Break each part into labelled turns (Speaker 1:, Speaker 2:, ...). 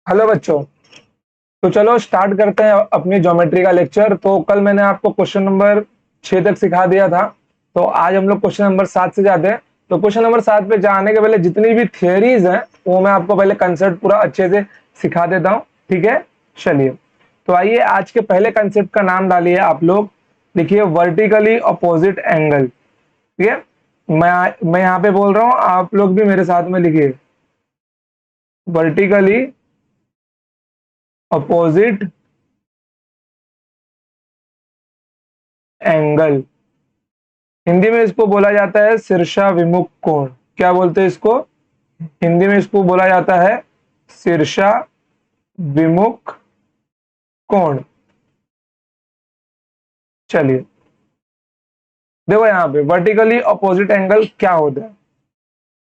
Speaker 1: Hello बच्चों। तो चलो स्टार्ट करते हैं अपनी ज्योमेट्री का लेक्चर। तो कल मैंने आपको क्वेश्चन नंबर 6 तक सिखा दिया था। तो आज हम लोग क्वेश्चन नंबर 7 से जाते हैं। तो क्वेश्चन नंबर 7 पे जाने के पहले जितनी भी थियरीज हैं वो मैं आपको पहले कंसेप्ट पूरा अच्छे से सिखा देता हूँ। ठीक है, चलिए। तो आइए आज के पहले कंसेप्ट का नाम डालिए आप लोग। लिखिए वर्टिकली अपोजिट एंगल। ठीक है, मैं यहाँ पे बोल रहा हूँ, आप लोग भी मेरे साथ में लिखिए वर्टिकली अपोजिट एंगल। हिंदी में इसको बोला जाता है शीर्षा विमुख कोण। क्या बोलते हैं इसको? हिंदी में इसको बोला जाता है शीर्षा विमुख कोण। चलिए देखो यहाँ पे वर्टिकली अपोजिट एंगल क्या होता है।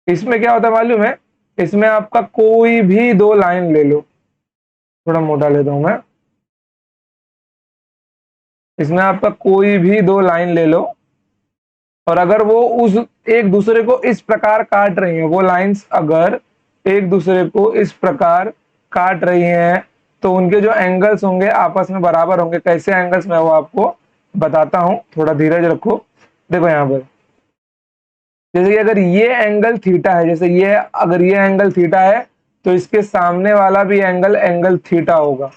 Speaker 1: इसमें क्या होता है मालूम है? इसमें आपका कोई भी दो लाइन ले लो। थोड़ा मोटा लेता हूं मैं। इसमें आपका कोई भी दो लाइन ले लो और अगर वो उस एक दूसरे को इस प्रकार काट रही है, वो लाइंस अगर एक दूसरे को इस प्रकार काट रही हैं तो उनके जो एंगल्स होंगे आपस में बराबर होंगे। कैसे एंगल्स मैं वो आपको बताता हूं, थोड़ा धीरज रखो। देखो यहाँ पर जैसे कि अगर ये एंगल थीटा है, जैसे ये अगर ये एंगल थीटा है तो इसके सामने वाला भी एंगल एंगल थीटा होगा।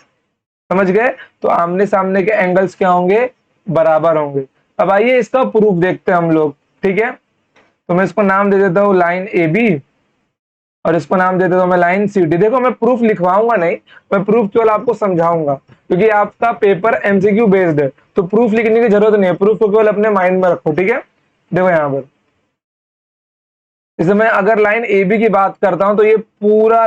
Speaker 1: समझ गए? तो आमने सामने के एंगल्स क्या होंगे? बराबर होंगे। अब आइए इसका प्रूफ देखते हैं हम लोग। ठीक है, तो मैं इसको नाम दे देता हूँ लाइन ए बी और इसको नाम दे देता हूँ मैं लाइन सी डी। देखो मैं प्रूफ लिखवाऊंगा नहीं, मैं प्रूफ केवल आपको समझाऊंगा क्योंकि आपका पेपर एमसीक्यू बेस्ड है। तो प्रूफ लिखने की जरूरत नहीं है, प्रूफ को केवल अपने माइंड में रखो। ठीक है, देखो यहाँ पर जैसे मैं अगर लाइन ए बी की बात करता हूं तो ये पूरा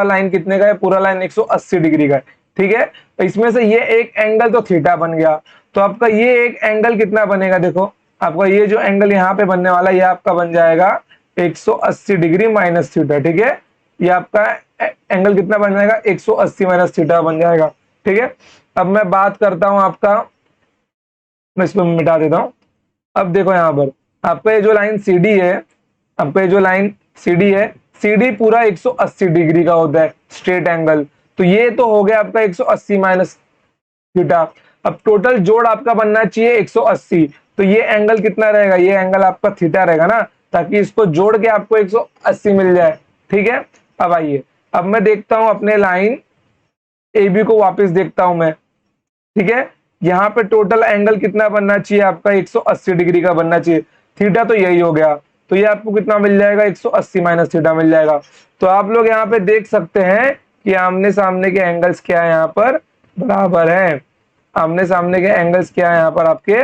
Speaker 1: लाइन कितने का है? पूरा लाइन 180 डिग्री का है। ठीक है, तो इसमें से ये एक एंगल तो थीटा बन गया। तो आपका ये एक एंगल कितना बनेगा? देखो आपका ये जो एंगल यहाँ पे बनने वाला ये आपका बन जाएगा 180 डिग्री माइनस थीटा। ठीक है, ये आपका एंगल कितना बन जाएगा? 180 माइनस थीटा बन जाएगा। ठीक है, अब मैं बात करता हूं आपका, मैं इसको मिटा देता हूं। अब देखो यहाँ पर आपका ये जो लाइन सी डी है, आपका ये जो लाइन सीडी है, सीडी पूरा 180 डिग्री का होता है स्ट्रेट एंगल। तो ये तो हो गया आपका 180 माइनस थीटा। अब टोटल जोड़ आपका बनना चाहिए 180। तो ये एंगल कितना रहेगा? ये एंगल आपका थीटा रहेगा ना, ताकि इसको जोड़ के आपको 180 मिल जाए। ठीक है, अब आइए अब मैं देखता हूं अपने लाइन ए बी को, वापस देखता हूं मैं। ठीक है, यहाँ पे टोटल एंगल कितना बनना चाहिए? आपका 180 डिग्री का बनना चाहिए। थीटा तो यही हो गया, तो ये आपको कितना मिल जाएगा? 180 माइनस थीटा मिल जाएगा। तो आप लोग यहाँ पे देख सकते हैं कि आमने सामने के एंगल्स क्या है? यहाँ पर बराबर है। आमने सामने के एंगल्स क्या है? यहाँ पर आपके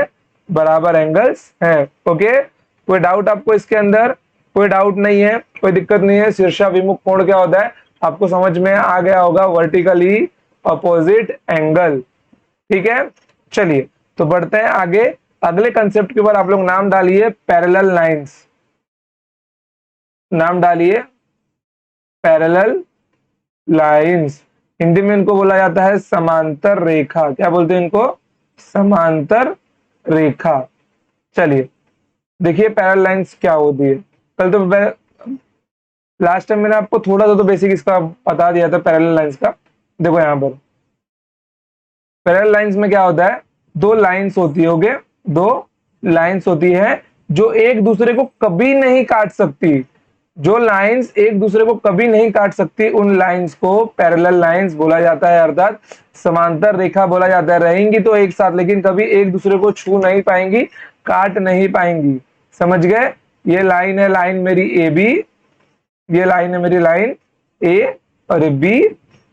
Speaker 1: बराबर एंगल्स हैं। ओके, कोई डाउट आपको इसके अंदर? कोई डाउट नहीं है, कोई दिक्कत नहीं है। शीर्षा विमुख कोण क्या होता है आपको समझ में आ गया होगा? Vertically opposite angle. ठीक है, चलिए तो बढ़ते हैं आगे। अगले कंसेप्ट के ऊपर आप लोग नाम डालिए पैरेलल लाइंस। नाम डालिए पैरेलल लाइंस। हिंदी में इनको बोला जाता है समांतर रेखा। क्या बोलते हैं इनको? समांतर रेखा। चलिए देखिए पैरेलल लाइंस क्या होती है। कल तो लास्ट टाइम मैंने आपको थोड़ा सा तो बेसिक इसका बता दिया था पैरेलल लाइंस का। देखो यहाँ पर पैरेलल लाइंस में क्या होता है? दो लाइंस होती होगे, दो लाइंस होती है जो एक दूसरे को कभी नहीं काट सकती। जो लाइंस एक दूसरे को कभी नहीं काट सकती उन लाइंस को पैरेलल लाइंस बोला जाता है, अर्थात समांतर रेखा बोला जाता है। रहेंगी तो एक साथ लेकिन कभी एक दूसरे को छू नहीं पाएंगी, काट नहीं पाएंगी। समझ गए? ये लाइन है, लाइन मेरी ए बी, ये लाइन है मेरी लाइन ए और बी,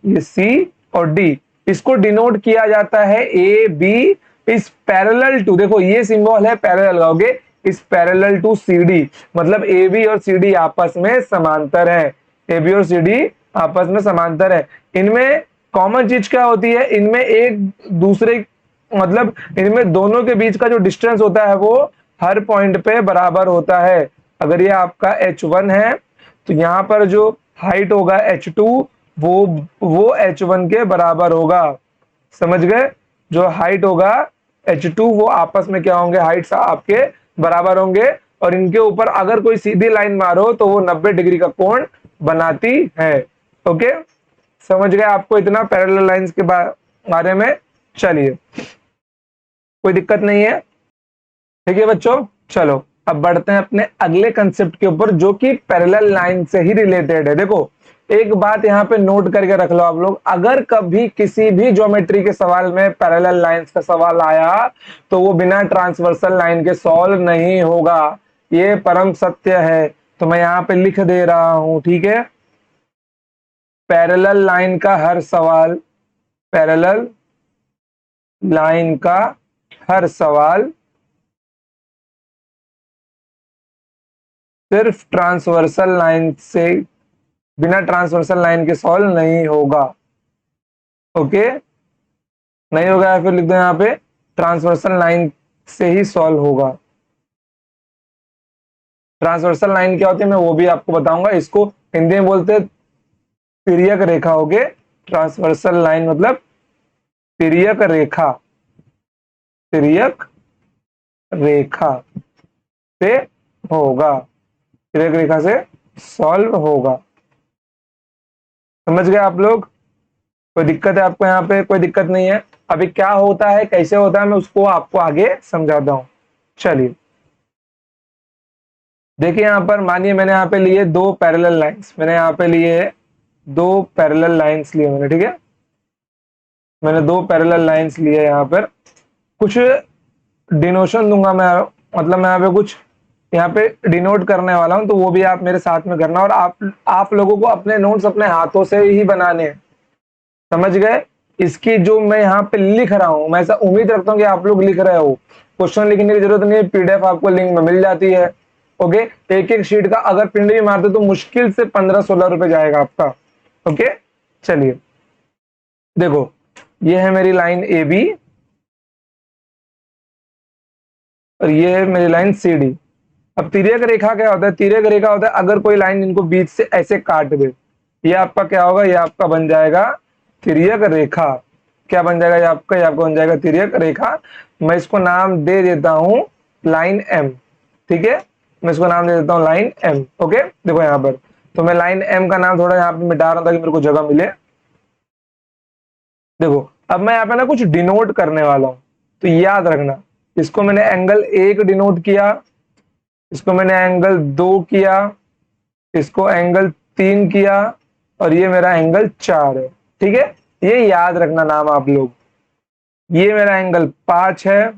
Speaker 1: ये सी और डी। इसको डिनोट किया जाता है ए बी इस पैरेलल टू। देखो ये सिंबल है पैरेलल, लगाओगे इस पैरेलल टू सी डी, मतलब ए बी और सी डी आपस में समांतर है। ए बी और सी डी आपस में समांतर है। इनमें कॉमन चीज क्या होती है? इनमें एक दूसरे मतलब इनमें दोनों के बीच का जो डिस्टेंस होता है वो हर पॉइंट पे बराबर होता है। अगर ये आपका H1 है तो यहाँ पर जो हाइट होगा H2 वो H1 के बराबर होगा। समझ गए? जो हाइट होगा H2 वो आपस में क्या होंगे? हाइट्स आपके बराबर होंगे और इनके ऊपर अगर कोई सीधी लाइन मारो तो वो 90 डिग्री का कोण बनाती है। ओके, समझ गए आपको इतना पैरेलल लाइंस के बारे में? चलिए, कोई दिक्कत नहीं है, ठीक है बच्चों। चलो अब बढ़ते हैं अपने अगले कंसेप्ट के ऊपर, जो कि पैरेलल लाइन से ही रिलेटेड है। देखो एक बात यहाँ पे नोट करके रख लो आप लोग, अगर कभी किसी भी ज्योमेट्री के सवाल में पैरेलल लाइंस का सवाल आया तो वो बिना ट्रांसवर्सल लाइन के सॉल्व नहीं होगा, ये परम सत्य है। तो मैं यहाँ पे लिख दे रहा हूं, ठीक है। पैरेलल लाइन का हर सवाल, पैरेलल लाइन का हर सवाल सिर्फ ट्रांसवर्सल लाइन से, बिना ट्रांसवर्सल लाइन के सॉल्व नहीं होगा। ओके, नहीं होगा, या फिर लिख दो यहाँ पे ट्रांसवर्सल लाइन से ही सॉल्व होगा। ट्रांसवर्सल लाइन क्या होती है मैं वो भी आपको बताऊंगा। इसको हिंदी में बोलते हैं तिर्यक रेखा। होगे, ट्रांसवर्सल लाइन मतलब तिर्यक रेखा, तिर्यक रेखा से होगा, तिर्यक रेखा से सॉल्व होगा। समझ गए आप लोग? कोई दिक्कत है आपको यहाँ पे? कोई दिक्कत नहीं है। अभी क्या होता है, कैसे होता है, मैं उसको आपको आगे समझाता हूं। चलिए देखिए, यहाँ पर मानिए मैंने यहाँ पे लिए दो पैरेलल लाइंस, मैंने यहाँ पे लिए दो पैरेलल लाइंस लिए मैंने, ठीक है। मैंने दो पैरेलल लाइंस लिए, यहाँ पर कुछ डिनोशन दूंगा मैं, मतलब मैं यहाँ पे कुछ यहाँ पे डिनोट करने वाला हूं, तो वो भी आप मेरे साथ में करना। और आप लोगों को अपने नोट्स अपने हाथों से ही बनाने हैं, समझ गए? इसकी जो मैं यहाँ पे लिख रहा हूं, मैं ऐसा उम्मीद रखता हूँ कि आप लोग लिख रहे हो। क्वेश्चन लिखने की जरूरत नहीं है, पीडीएफ आपको लिंक में मिल जाती है। ओके, एक एक शीट का अगर प्रिंट भी मारते तो मुश्किल से 15-16 रुपए जाएगा आपका। ओके, चलिए देखो, ये है मेरी लाइन ए बी और ये है मेरी लाइन सी डी। अब तिर्यक रेखा क्या होता है? तिर्यक रेखा होता है अगर कोई लाइन इनको बीच से ऐसे काट दे, ये आपका क्या होगा? ये आपका बन जाएगा तिर्यक रेखा। क्या बन जाएगा? ये आपका बन जाएगा तिर्यक रेखा। मैं इसको नाम दे देता हूं लाइन एम, ठीक है। मैं इसको नाम दे देता हूं लाइन एम। ओके, देखो यहाँ पर तो मैं लाइन एम का नाम थोड़ा यहाँ पे मिटा रहा हूं ताकि मेरे को जगह मिले। देखो अब मैं यहाँ पे ना कुछ डिनोट करने वाला हूं, तो याद रखना, इसको मैंने एंगल 1 डिनोट किया, इसको मैंने एंगल 2 किया, इसको एंगल 3 किया, और ये मेरा एंगल 4 है, ठीक है। ये याद रखना नाम आप लोग। ये मेरा एंगल 5 है,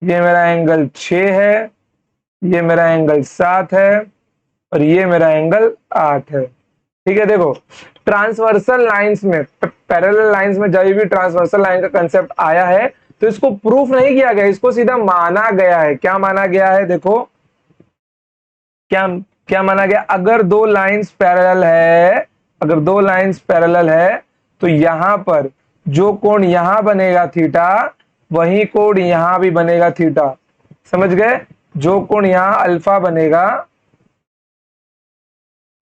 Speaker 1: ये मेरा एंगल 6 है, ये मेरा एंगल 7 है, और ये मेरा एंगल 8 है, ठीक है। देखो ट्रांसवर्सल लाइंस में, पैरेलल लाइंस में जब भी ट्रांसवर्सल लाइन का कंसेप्ट आया है तो इसको प्रूफ नहीं किया गया, इसको सीधा माना गया है। क्या माना गया है? देखो क्या क्या माना गया? अगर दो लाइंस पैरेलल है, अगर दो लाइंस पैरेलल है तो यहां पर जो कोण यहां बनेगा थीटा, वही कोण यहां भी बनेगा थीटा। समझ गए? जो कोण यहां अल्फा बनेगा,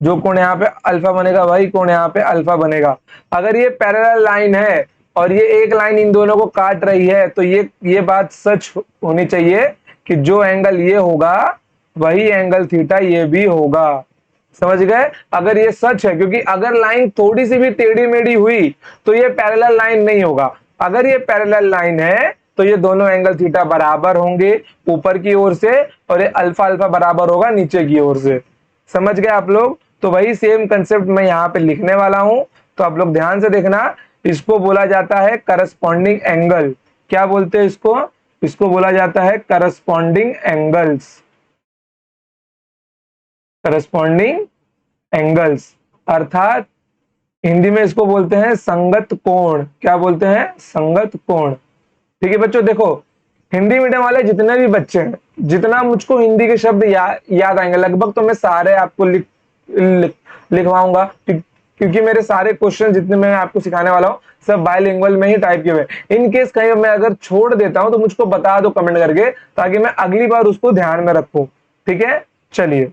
Speaker 1: जो कोण यहाँ पे अल्फा बनेगा, वही कोण यहाँ पे अल्फा बनेगा। अगर ये पैरेलल लाइन है और ये एक लाइन इन दोनों को काट रही है तो ये बात सच होनी चाहिए कि जो एंगल ये होगा वही एंगल थीटा ये भी होगा। समझ गए? अगर ये सच है, क्योंकि अगर लाइन थोड़ी सी भी टेढ़ी मेढ़ी हुई तो ये पैरेलल लाइन नहीं होगा। अगर ये पैरेलल लाइन है तो ये दोनों एंगल थीटा बराबर होंगे ऊपर की ओर से, और ये अल्फा अल्फा बराबर होगा नीचे की ओर से। समझ गए आप लोग? तो वही सेम कंसेप्ट मैं यहाँ पे लिखने वाला हूं, तो आप लोग ध्यान से देखना। इसको बोला जाता है करस्पॉन्डिंग एंगल। क्या बोलते हैं इसको? इसको बोला जाता है करस्पॉन्डिंग एंगल्स, करस्पॉन्डिंग एंगल्स, अर्थात हिंदी में इसको बोलते हैं संगत कोण। क्या बोलते हैं? संगत कोण। ठीक है बच्चों, देखो हिंदी मीडियम वाले जितने भी बच्चे हैं, जितना मुझको हिंदी के शब्द याद आएंगे लगभग, तो मैं सारे आपको लिखवाऊंगा, क्योंकि मेरे सारे क्वेश्चन जितने मैं आपको सिखाने वाला हूँ सब बायलिंगुअल में ही टाइप किए हुए। इन केस कहीं मैं अगर छोड़ देता हूं तो मुझको बता दो कमेंट करके, ताकि मैं अगली बार उसको ध्यान में रखूं। ठीक है, चलिए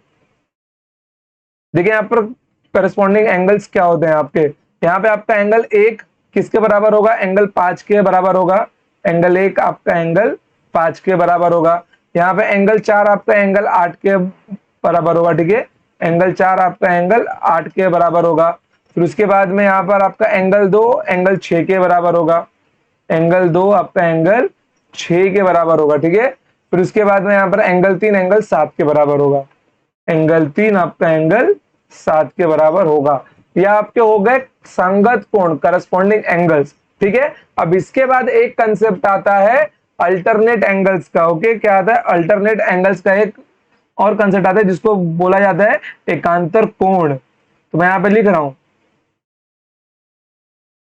Speaker 1: देखिए यहाँ पर करस्पॉन्डिंग एंगल्स क्या होते हैं आपके। यहाँ पे आपका एंगल 1 किसके बराबर होगा? एंगल 5 के बराबर होगा। एंगल 1 आपका एंगल 5 के बराबर होगा। यहाँ पे एंगल 4 आपका एंगल 8 के बराबर होगा। ठीक है, एंगल 4 आपका एंगल 8 के बराबर होगा। फिर उसके बाद में यहाँ पर आपका एंगल 2 एंगल 6 के बराबर होगा, एंगल 2 आपका एंगल 6 के बराबर होगा, ठीक है। फिर उसके बाद में यहाँ पर एंगल 3 एंगल 7 के बराबर होगा, एंगल 3 आपका एंगल 7 के बराबर होगा। यह आपके हो गए संगत कोण, करस्पॉन्डिंग एंगल्स, ठीक है। अब इसके बाद एक कंसेप्ट आता है अल्टरनेट एंगल्स का, ओके। क्या आता है? अल्टरनेट एंगल्स का एक और कंसेप्ट आता है जिसको बोला जाता है एकांतर कोण। तो मैं यहां पे लिख रहा हूं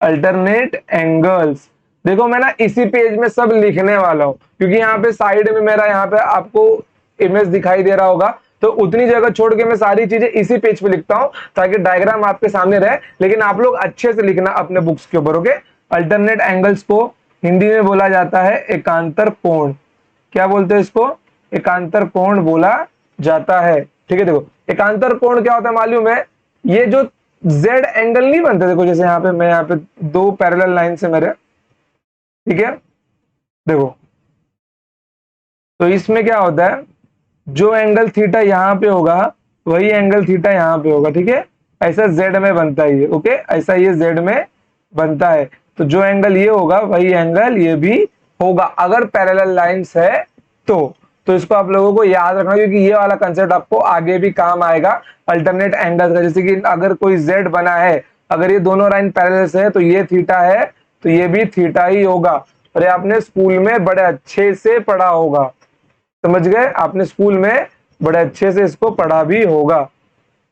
Speaker 1: अल्टरनेट एंगल्स। देखो मैं ना इसी पेज में सब लिखने वाला हूं, क्योंकि यहाँ पे साइड में मेरा यहाँ पे आपको इमेज दिखाई दे रहा होगा, तो उतनी जगह छोड़ के मैं सारी चीजें इसी पेज पे लिखता हूं ताकि डायग्राम आपके सामने रहे। लेकिन आप लोग अच्छे से लिखना अपने बुक्स के ऊपर, ओके। अल्टरनेट एंगल्स को हिंदी में बोला जाता है एकांतर कोण। क्या बोलते हैं इसको? एकांतर कोण बोला जाता है, ठीक है। देखो एकांतर कोण क्या होता है मालूम है? ये जो जेड एंगल नहीं बनते, देखो जैसे यहाँ पे मैं यहाँ पे दो पैरेलल लाइन से मेरे, ठीक है। देखो तो इसमें क्या होता है, जो एंगल थीटा यहाँ पे होगा वही एंगल थीटा यहाँ पे होगा, ठीक है। ऐसा जेड में बनता है ये, ओके। ऐसा ये जेड में बनता है, तो जो एंगल ये होगा वही एंगल ये भी होगा अगर पैरेलल लाइंस है तो इसको आप लोगों को याद रखना, क्योंकि ये वाला कंसेप्ट आपको आगे भी काम आएगा अल्टरनेट एंगल्स का। जैसे कि अगर कोई जेड बना है, अगर ये दोनों लाइन पैरेलल से है तो ये थीटा है तो ये भी थीटा ही होगा। और ये आपने स्कूल में बड़े अच्छे से पढ़ा होगा, समझ गए? आपने स्कूल में बड़े अच्छे से इसको पढ़ा भी होगा।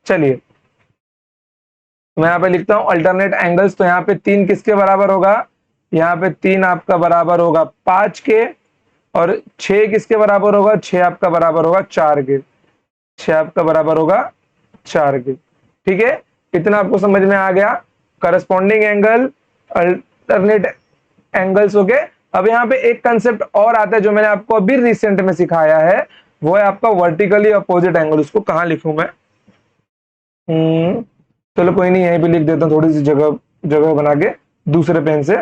Speaker 1: चलिए मैं यहाँ पे लिखता हूं अल्टरनेट एंगल्स। तो यहाँ पे 3 किसके बराबर होगा? यहाँ पे 3 आपका बराबर होगा 5 के, और 6 किसके बराबर होगा? 6 आपका बराबर होगा 4 के, 6 आपका बराबर होगा 4 के, ठीक है। इतना आपको समझ में आ गया? Corresponding angle, alternate angles, okay. अब यहाँ पे एक कंसेप्ट और आता है जो मैंने आपको अभी रिसेंट में सिखाया है, वो है आपका वर्टिकली अपोजिट एंगल। उसको कहाँ लिखूं मैं? चलो कोई नहीं, यहीं पे लिख देता हूँ, थोड़ी सी जगह जगह बना के दूसरे पेन से।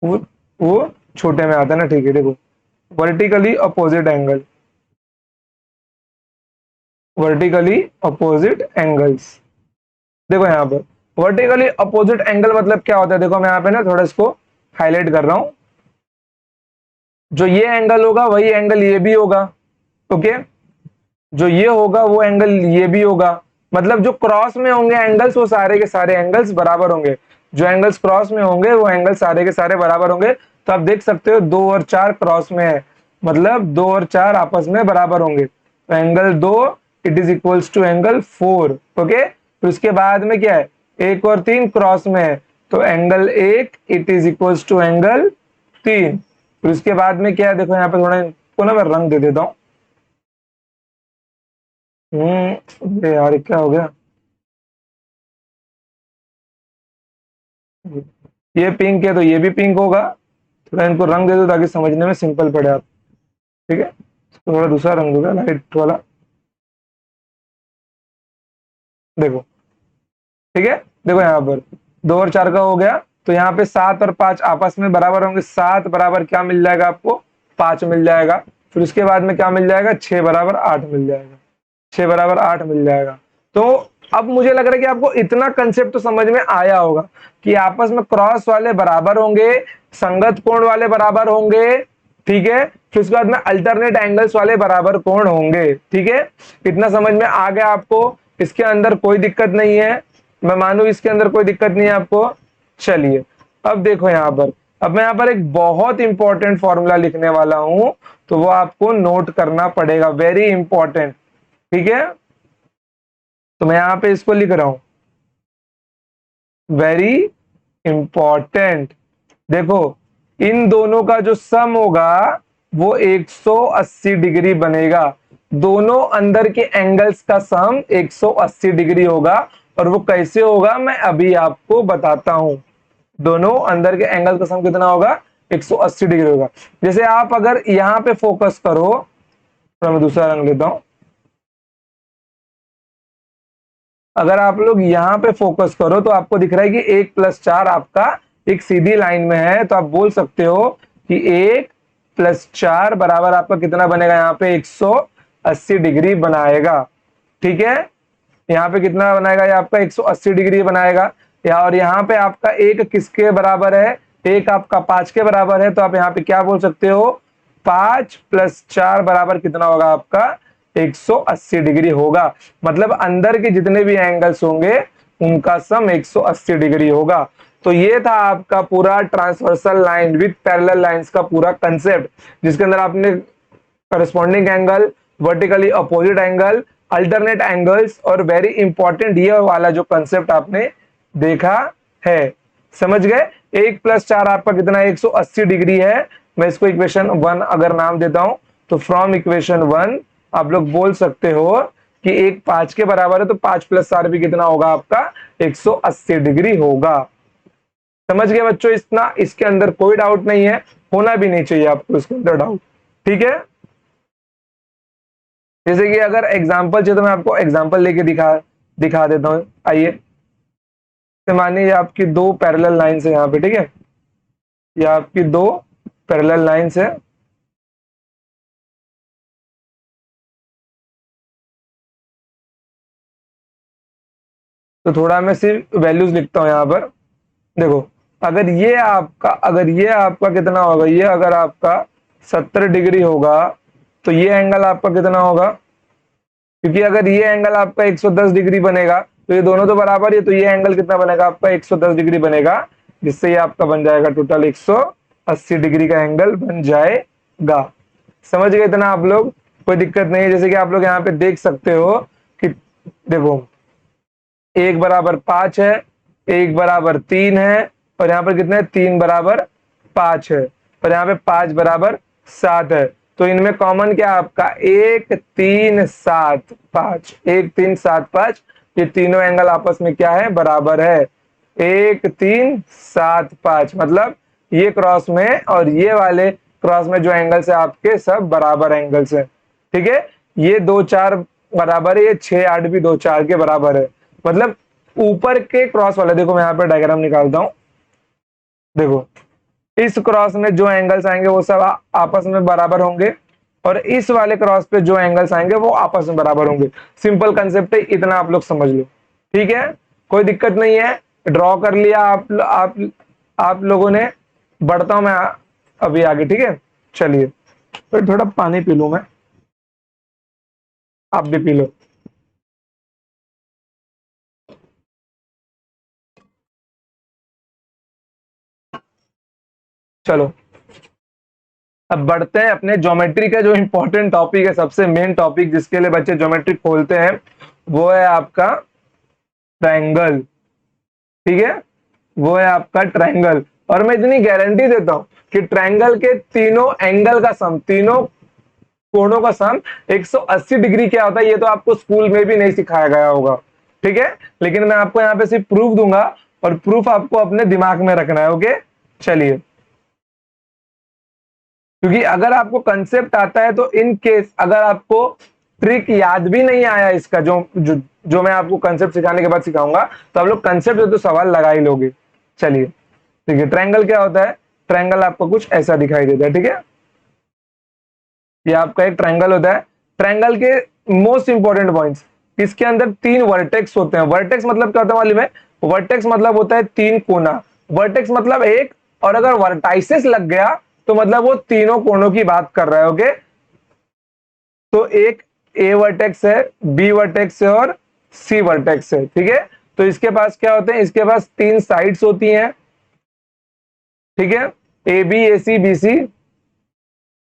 Speaker 1: वो वो छोटे में आता है ना, ठीक है। देखो vertically opposite angle, vertically opposite angles. देखो यहाँ पर वर्टिकली अपोजिट एंगल मतलब क्या होता है? देखो मैं यहाँ पे ना थोड़ा इसको हाईलाइट कर रहा हूं। जो ये एंगल होगा वही एंगल ये भी होगा, ओके। जो ये होगा वो एंगल ये भी होगा। मतलब जो क्रॉस में होंगे एंगल्स वो सारे के सारे एंगल्स बराबर होंगे। जो एंगल्स क्रॉस में होंगे वो एंगल सारे के सारे बराबर होंगे। तो आप देख सकते हो 2 और 4 क्रॉस में है, मतलब 2 और 4 आपस में बराबर होंगे। तो angle 2 it is equals to angle 4, okay. तो उसके बाद में क्या है? 1 और 3 क्रॉस में है, तो angle 1 it is equals to angle 3। फिर उसके बाद में क्या है? देखो यहाँ पे थोड़ा इनको ना मैं रंग दे देता हूँ। अरे यार क्या हो गया? ये पिंक है तो ये भी पिंक होगा। थोड़ा इनको रंग दे दो ताकि समझने में सिंपल पड़े आप, ठीक है। तो थोड़ा दूसरा रंग दूंगा लाइट वाला, देखो, ठीक है। देखो यहाँ पर 2 और 4 का हो गया, तो यहाँ पे 7 और 5 आपस में बराबर होंगे। 7 बराबर क्या मिल जाएगा आपको? 5 मिल जाएगा। फिर उसके बाद में क्या मिल जाएगा? 6 बराबर 8 मिल जाएगा, 6 बराबर 8 मिल जाएगा। तो अब मुझे लग रहा है कि आपको इतना कंसेप्ट तो समझ में आया होगा कि आपस में क्रॉस वाले बराबर होंगे, संगत कोण वाले बराबर होंगे, ठीक है। फिर उसके बाद में अल्टरनेट एंगल्स वाले बराबर कोण होंगे, ठीक है। इतना समझ में आ गया आपको? इसके अंदर कोई दिक्कत नहीं है? मैं मानू इसके अंदर कोई दिक्कत नहीं है आपको? चलिए अब देखो यहाँ पर, अब मैं यहाँ पर एक बहुत इंपॉर्टेंट फॉर्मूला लिखने वाला हूं, तो वो आपको नोट करना पड़ेगा, वेरी इंपॉर्टेंट, ठीक है। तो मैं यहां पे इसको लिख रहा हूं वेरी इंपॉर्टेंट। देखो इन दोनों का जो सम होगा वो 180 डिग्री बनेगा। दोनों अंदर के एंगल्स का सम 180 डिग्री होगा। और वो कैसे होगा मैं अभी आपको बताता हूं। दोनों अंदर के एंगल का सम कितना होगा? 180 डिग्री होगा। जैसे आप अगर यहां पे फोकस करो, तो मैं दूसरा रंग लेता हूं। अगर आप लोग यहाँ पे फोकस करो तो आपको दिख रहा है कि 1+4 आपका एक सीधी लाइन में है। तो आप बोल सकते हो कि 1+4 बराबर आपका कितना बनेगा? यहाँ पे 180 डिग्री बनाएगा, ठीक है। यहाँ पे कितना बनाएगा, ये आपका 180 डिग्री बनाएगा। और यहाँ पे आपका एक किसके बराबर है, एक आपका 5 के बराबर है। तो आप यहाँ पे क्या बोल सकते हो, 5 + 4 बराबर कितना होगा आपका, 180 डिग्री होगा। मतलब अंदर के जितने भी एंगल्स होंगे उनका सम 180 डिग्री होगा। तो ये था आपका पूरा transversal line with parallel lines का पूरा कंसेप्ट, जिसके अंदर आपने corresponding angle, vertically opposite angle, alternate angles और वेरी इंपॉर्टेंट ये वाला जो कंसेप्ट आपने देखा है। समझ गए। 1 + 4 आपका कितना, 180 डिग्री है। मैं इसको इक्वेशन 1 अगर नाम देता हूं तो फ्रॉम इक्वेशन 1 आप लोग बोल सकते हो कि 1 5 के बराबर है, तो 5 + 4 भी कितना होगा आपका, 180 डिग्री होगा। समझ गए बच्चों। इतना इसके अंदर कोई डाउट नहीं है, होना भी नहीं चाहिए आपको इसके अंदर डाउट। ठीक है। जैसे कि अगर एग्जांपल चाहिए तो मैं आपको एग्जांपल लेके दिखा देता हूं। आइए, तो मानिए ये आपकी दो पैरेलल लाइंस है यहाँ पे, ठीक है। ये आपकी दो पैरेलल लाइंस है। तो थोड़ा मैं सिर्फ वैल्यूज लिखता हूं यहाँ पर। देखो, अगर ये आपका कितना होगा, ये अगर आपका 70 डिग्री होगा तो ये एंगल आपका कितना होगा, क्योंकि अगर ये एंगल आपका 110 डिग्री बनेगा तो ये दोनों तो बराबर है, तो ये एंगल कितना बनेगा आपका, 110 डिग्री बनेगा, जिससे ये आपका बन जाएगा टोटल 180 डिग्री का एंगल बन जाएगा। समझ गए इतना आप लोग, कोई दिक्कत नहीं है। जैसे कि आप लोग यहाँ पे देख सकते हो कि देखो, 1 = 5 है, 1 = 3 है, और यहाँ पर कितने, 3 = 5 है, और यहाँ पे 5 = 7 है। तो इनमें कॉमन क्या आपका, 1 3 7 5, 1 3 7 5, ये तीनों एंगल आपस में क्या है, बराबर है। 1 3 7 5 मतलब ये क्रॉस में और ये वाले क्रॉस में जो एंगल्स है आपके सब बराबर एंगल्स है। ठीक है। ये 2 4 बराबर है, ये 6 8 भी 2 4 के बराबर है। मतलब ऊपर के क्रॉस वाले, देखो मैं यहाँ पे डायग्राम निकालता हूं। देखो, इस क्रॉस में जो एंगल्स आएंगे वो सब आपस में बराबर होंगे, और इस वाले क्रॉस पे जो एंगल्स आएंगे वो आपस में बराबर होंगे। सिंपल कंसेप्ट है, इतना आप लोग समझ लो। ठीक है, कोई दिक्कत नहीं है। ड्रॉ कर लिया आप लोगों ने। बढ़ता हूं मैं अभी आगे। ठीक है, चलिए, तो थोड़ा पानी पी लूं मैं, आप भी पी लो। चलो, अब बढ़ते हैं अपने ज्योमेट्री का जो इंपॉर्टेंट टॉपिक है, सबसे मेन टॉपिक जिसके लिए बच्चे ज्योमेट्री खोलते हैं, वो है आपका ट्रायंगल। ठीक है, वो है आपका ट्रायंगल। और मैं इतनी गारंटी देता हूं कि ट्रायंगल के तीनों एंगल का सम, तीनों कोणों का सम 180 डिग्री क्या होता है, ये तो आपको स्कूल में भी नहीं सिखाया गया होगा। ठीक है, लेकिन मैं आपको यहाँ पे सिर्फ प्रूफ दूंगा, और प्रूफ आपको अपने दिमाग में रखना है। ओके, चलिए। क्योंकि अगर आपको कंसेप्ट आता है तो इन केस अगर आपको ट्रिक याद भी नहीं आया इसका, जो मैं आपको कंसेप्ट सिखाने के बाद सिखाऊंगा, तो आप लोग कंसेप्ट तो सवाल लगा ही लोगे। चलिए, ठीक है। ट्रायंगल क्या होता है, ट्रायंगल आपको कुछ ऐसा दिखाई देता है। ठीक है, ये आपका एक ट्रायंगल होता है। ट्रायंगल के मोस्ट इंपॉर्टेंट पॉइंट्स, इसके अंदर 3 वर्टेक्स होते हैं। वर्टेक्स मतलब क्या होता है मालूम है, वर्टेक्स मतलब होता है 3 कोना। वर्टेक्स मतलब एक, और अगर वर्टाइसिस लग गया तो मतलब वो तीनों कोणों की बात कर रहा है। ओके, तो एक ए वर्टेक्स है, बी वर्टेक्स है और सी वर्टेक्स है। ठीक है, तो इसके पास क्या होते हैं, इसके पास 3 साइड्स होती हैं। ठीक है, A B, A C, B C.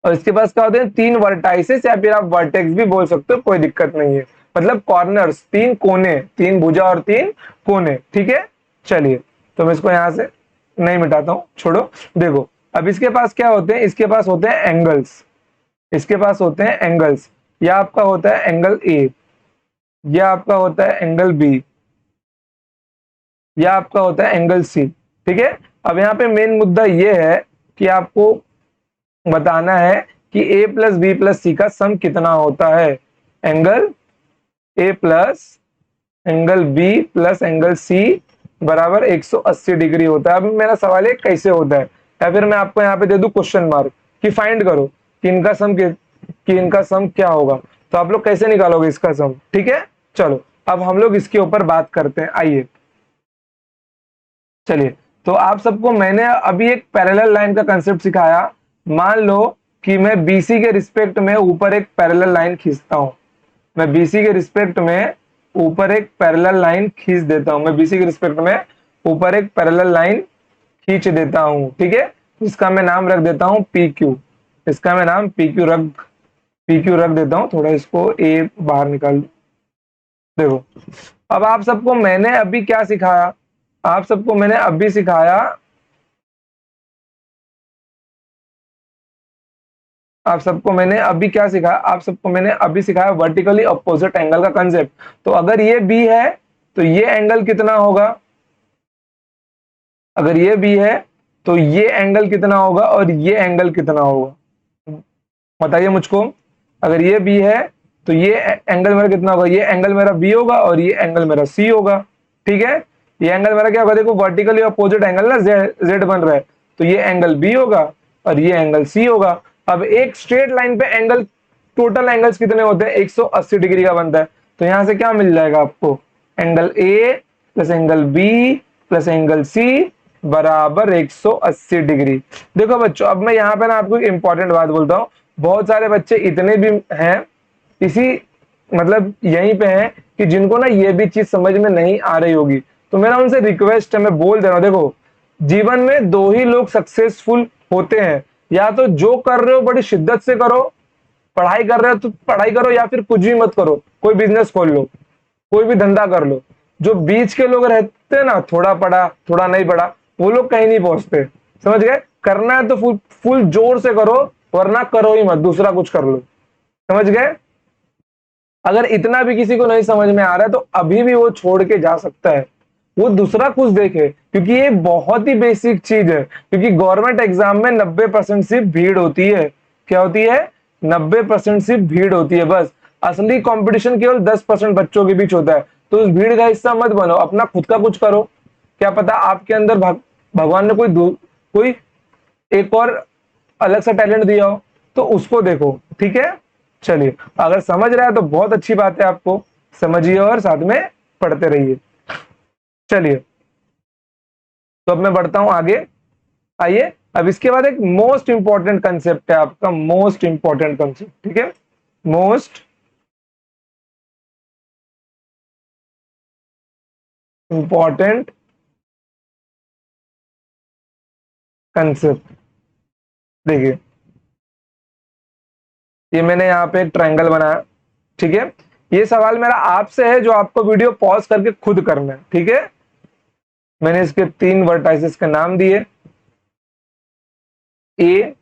Speaker 1: और इसके पास क्या होते हैं, 3 वर्टाइसिस, या फिर आप वर्टेक्स भी बोल सकते हो, कोई दिक्कत नहीं है। मतलब कॉर्नर्स, 3 कोने, 3 भुजा और 3 कोने। ठीक है, चलिए, तो मैं इसको यहां से नहीं मिटाता हूं, छोड़ो। देखो, अब इसके पास क्या होते हैं, इसके पास होते हैं एंगल्स। इसके पास होते हैं एंगल्स। यह आपका होता है एंगल ए, यह आपका होता है एंगल बी, यह आपका होता है एंगल सी। ठीक है, अब यहाँ पे मेन मुद्दा यह है कि आपको बताना है कि a + b + c का सम कितना होता है। Angle a plus angle b plus angle c बराबर 180 डिग्री होता है। अब मेरा सवाल है कैसे होता है, या फिर मैं आपको यहाँ पे दे दूं क्वेश्चन मार्क कि फाइंड करो कि इनका सम क्या होगा। तो आप लोग कैसे निकालोगे इसका सम। ठीक है, चलो, अब हम लोग इसके ऊपर बात करते हैं, आइए। चलिए, तो आप सबको मैंने अभी एक पैरेलल लाइन का कंसेप्ट सिखाया। मान लो कि मैं बीसी के रिस्पेक्ट में ऊपर एक पैरेलल लाइन खींचता हूं, मैं बीसी के रिस्पेक्ट में ऊपर एक पैरेलल लाइन खींच देता हूं, मैं बीसी के रिस्पेक्ट में ऊपर एक पैरेलल लाइन खींच देता हूं, ठीक है। इसका मैं नाम रख देता हूं पी क्यू, इसका मैं नाम पी क्यू रख देता हूं। थोड़ा इसको ए बाहर निकाल, देखो। अब आप सबको मैंने अभी क्या सिखाया, आप सबको मैंने अभी सिखाया, आप सबको मैंने अभी क्या सिखाया, आप सबको मैंने अभी सिखाया वर्टिकली अपोजिट एंगल का कंसेप्ट। तो अगर ये बी है तो ये एंगल कितना होगा, अगर ये बी है तो ये एंगल कितना होगा और ये एंगल कितना होगा, बताइए मुझको। अगर ये बी है तो ये एंगल मेरा कितना होगा, ये एंगल मेरा बी होगा और ये एंगल मेरा सी होगा, ठीक है। ये एंगल मेरा क्या होगा, देखो वर्टिकली अपोजिट एंगल ना, जेड बन रहा है, तो ये एंगल बी होगा और ये एंगल सी होगा। अब एक स्ट्रेट लाइन पे एंगल, टोटल एंगल्स कितने होते हैं, 180 डिग्री का बनता है। तो यहां से क्या मिल जाएगा आपको, angle A plus angle B plus angle C बराबर 180 डिग्री। देखो बच्चों, अब मैं यहाँ पे ना आपको एक इंपॉर्टेंट बात बोलता हूँ। बहुत सारे बच्चे इतने भी हैं इसी मतलब यहीं पे हैं कि जिनको ना ये भी चीज समझ में नहीं आ रही होगी। तो मेरा उनसे रिक्वेस्ट है, मैं बोल दे रहा हूँ, देखो जीवन में दो ही लोग सक्सेसफुल होते हैं, या तो जो कर रहे हो बड़ी शिद्दत से करो, पढ़ाई कर रहे हो तो पढ़ाई करो, या फिर कुछ भी मत करो, कोई बिजनेस खोल लो, कोई भी धंधा कर लो। जो बीच के लोग रहते हैं ना, थोड़ा पढ़ा थोड़ा नहीं पढ़ा, वो लोग कहीं नहीं पहुंचते, समझ गए। करना है तो फुल जोर से करो, वरना करो ही मत, दूसरा कुछ कर लो, समझ गए। अगर इतना भी किसी को नहीं समझ में आ रहा है तो अभी भी वो छोड़ के जा सकता है, वो दूसरा कुछ देखे, क्योंकि ये बहुत ही बेसिक चीज है। क्योंकि गवर्नमेंट एग्जाम में 90% सिर्फ भीड़ होती है, क्या होती है, 90% सिर्फ भीड़ होती है बस। असली कंपटीशन केवल 10% बच्चों के बीच होता है। तो उस भीड़ का हिस्सा मत बनो, अपना खुद का कुछ करो। क्या पता आपके अंदर भगवान ने कोई एक और अलग सा टैलेंट दिया हो, तो उसको देखो, ठीक है। चलिए, अगर समझ रहा है तो बहुत अच्छी बात है, आपको समझिए और साथ में पढ़ते रहिए। चलिए, तो अब मैं बढ़ता हूं आगे, आइए। अब इसके बाद एक मोस्ट इंपॉर्टेंट कंसेप्ट है आपका, मोस्ट इंपॉर्टेंट कंसेप्ट, ठीक है, मोस्ट इंपॉर्टेंट कंसेप्ट। देखिए, ये मैंने यहाँ पे एक ट्रायंगल बनाया, ठीक है। ये सवाल मेरा आपसे है, जो आपको वीडियो पॉज करके खुद करना है, ठीक है। मैंने इसके 3 वर्टाइसेस के नाम दिए, ए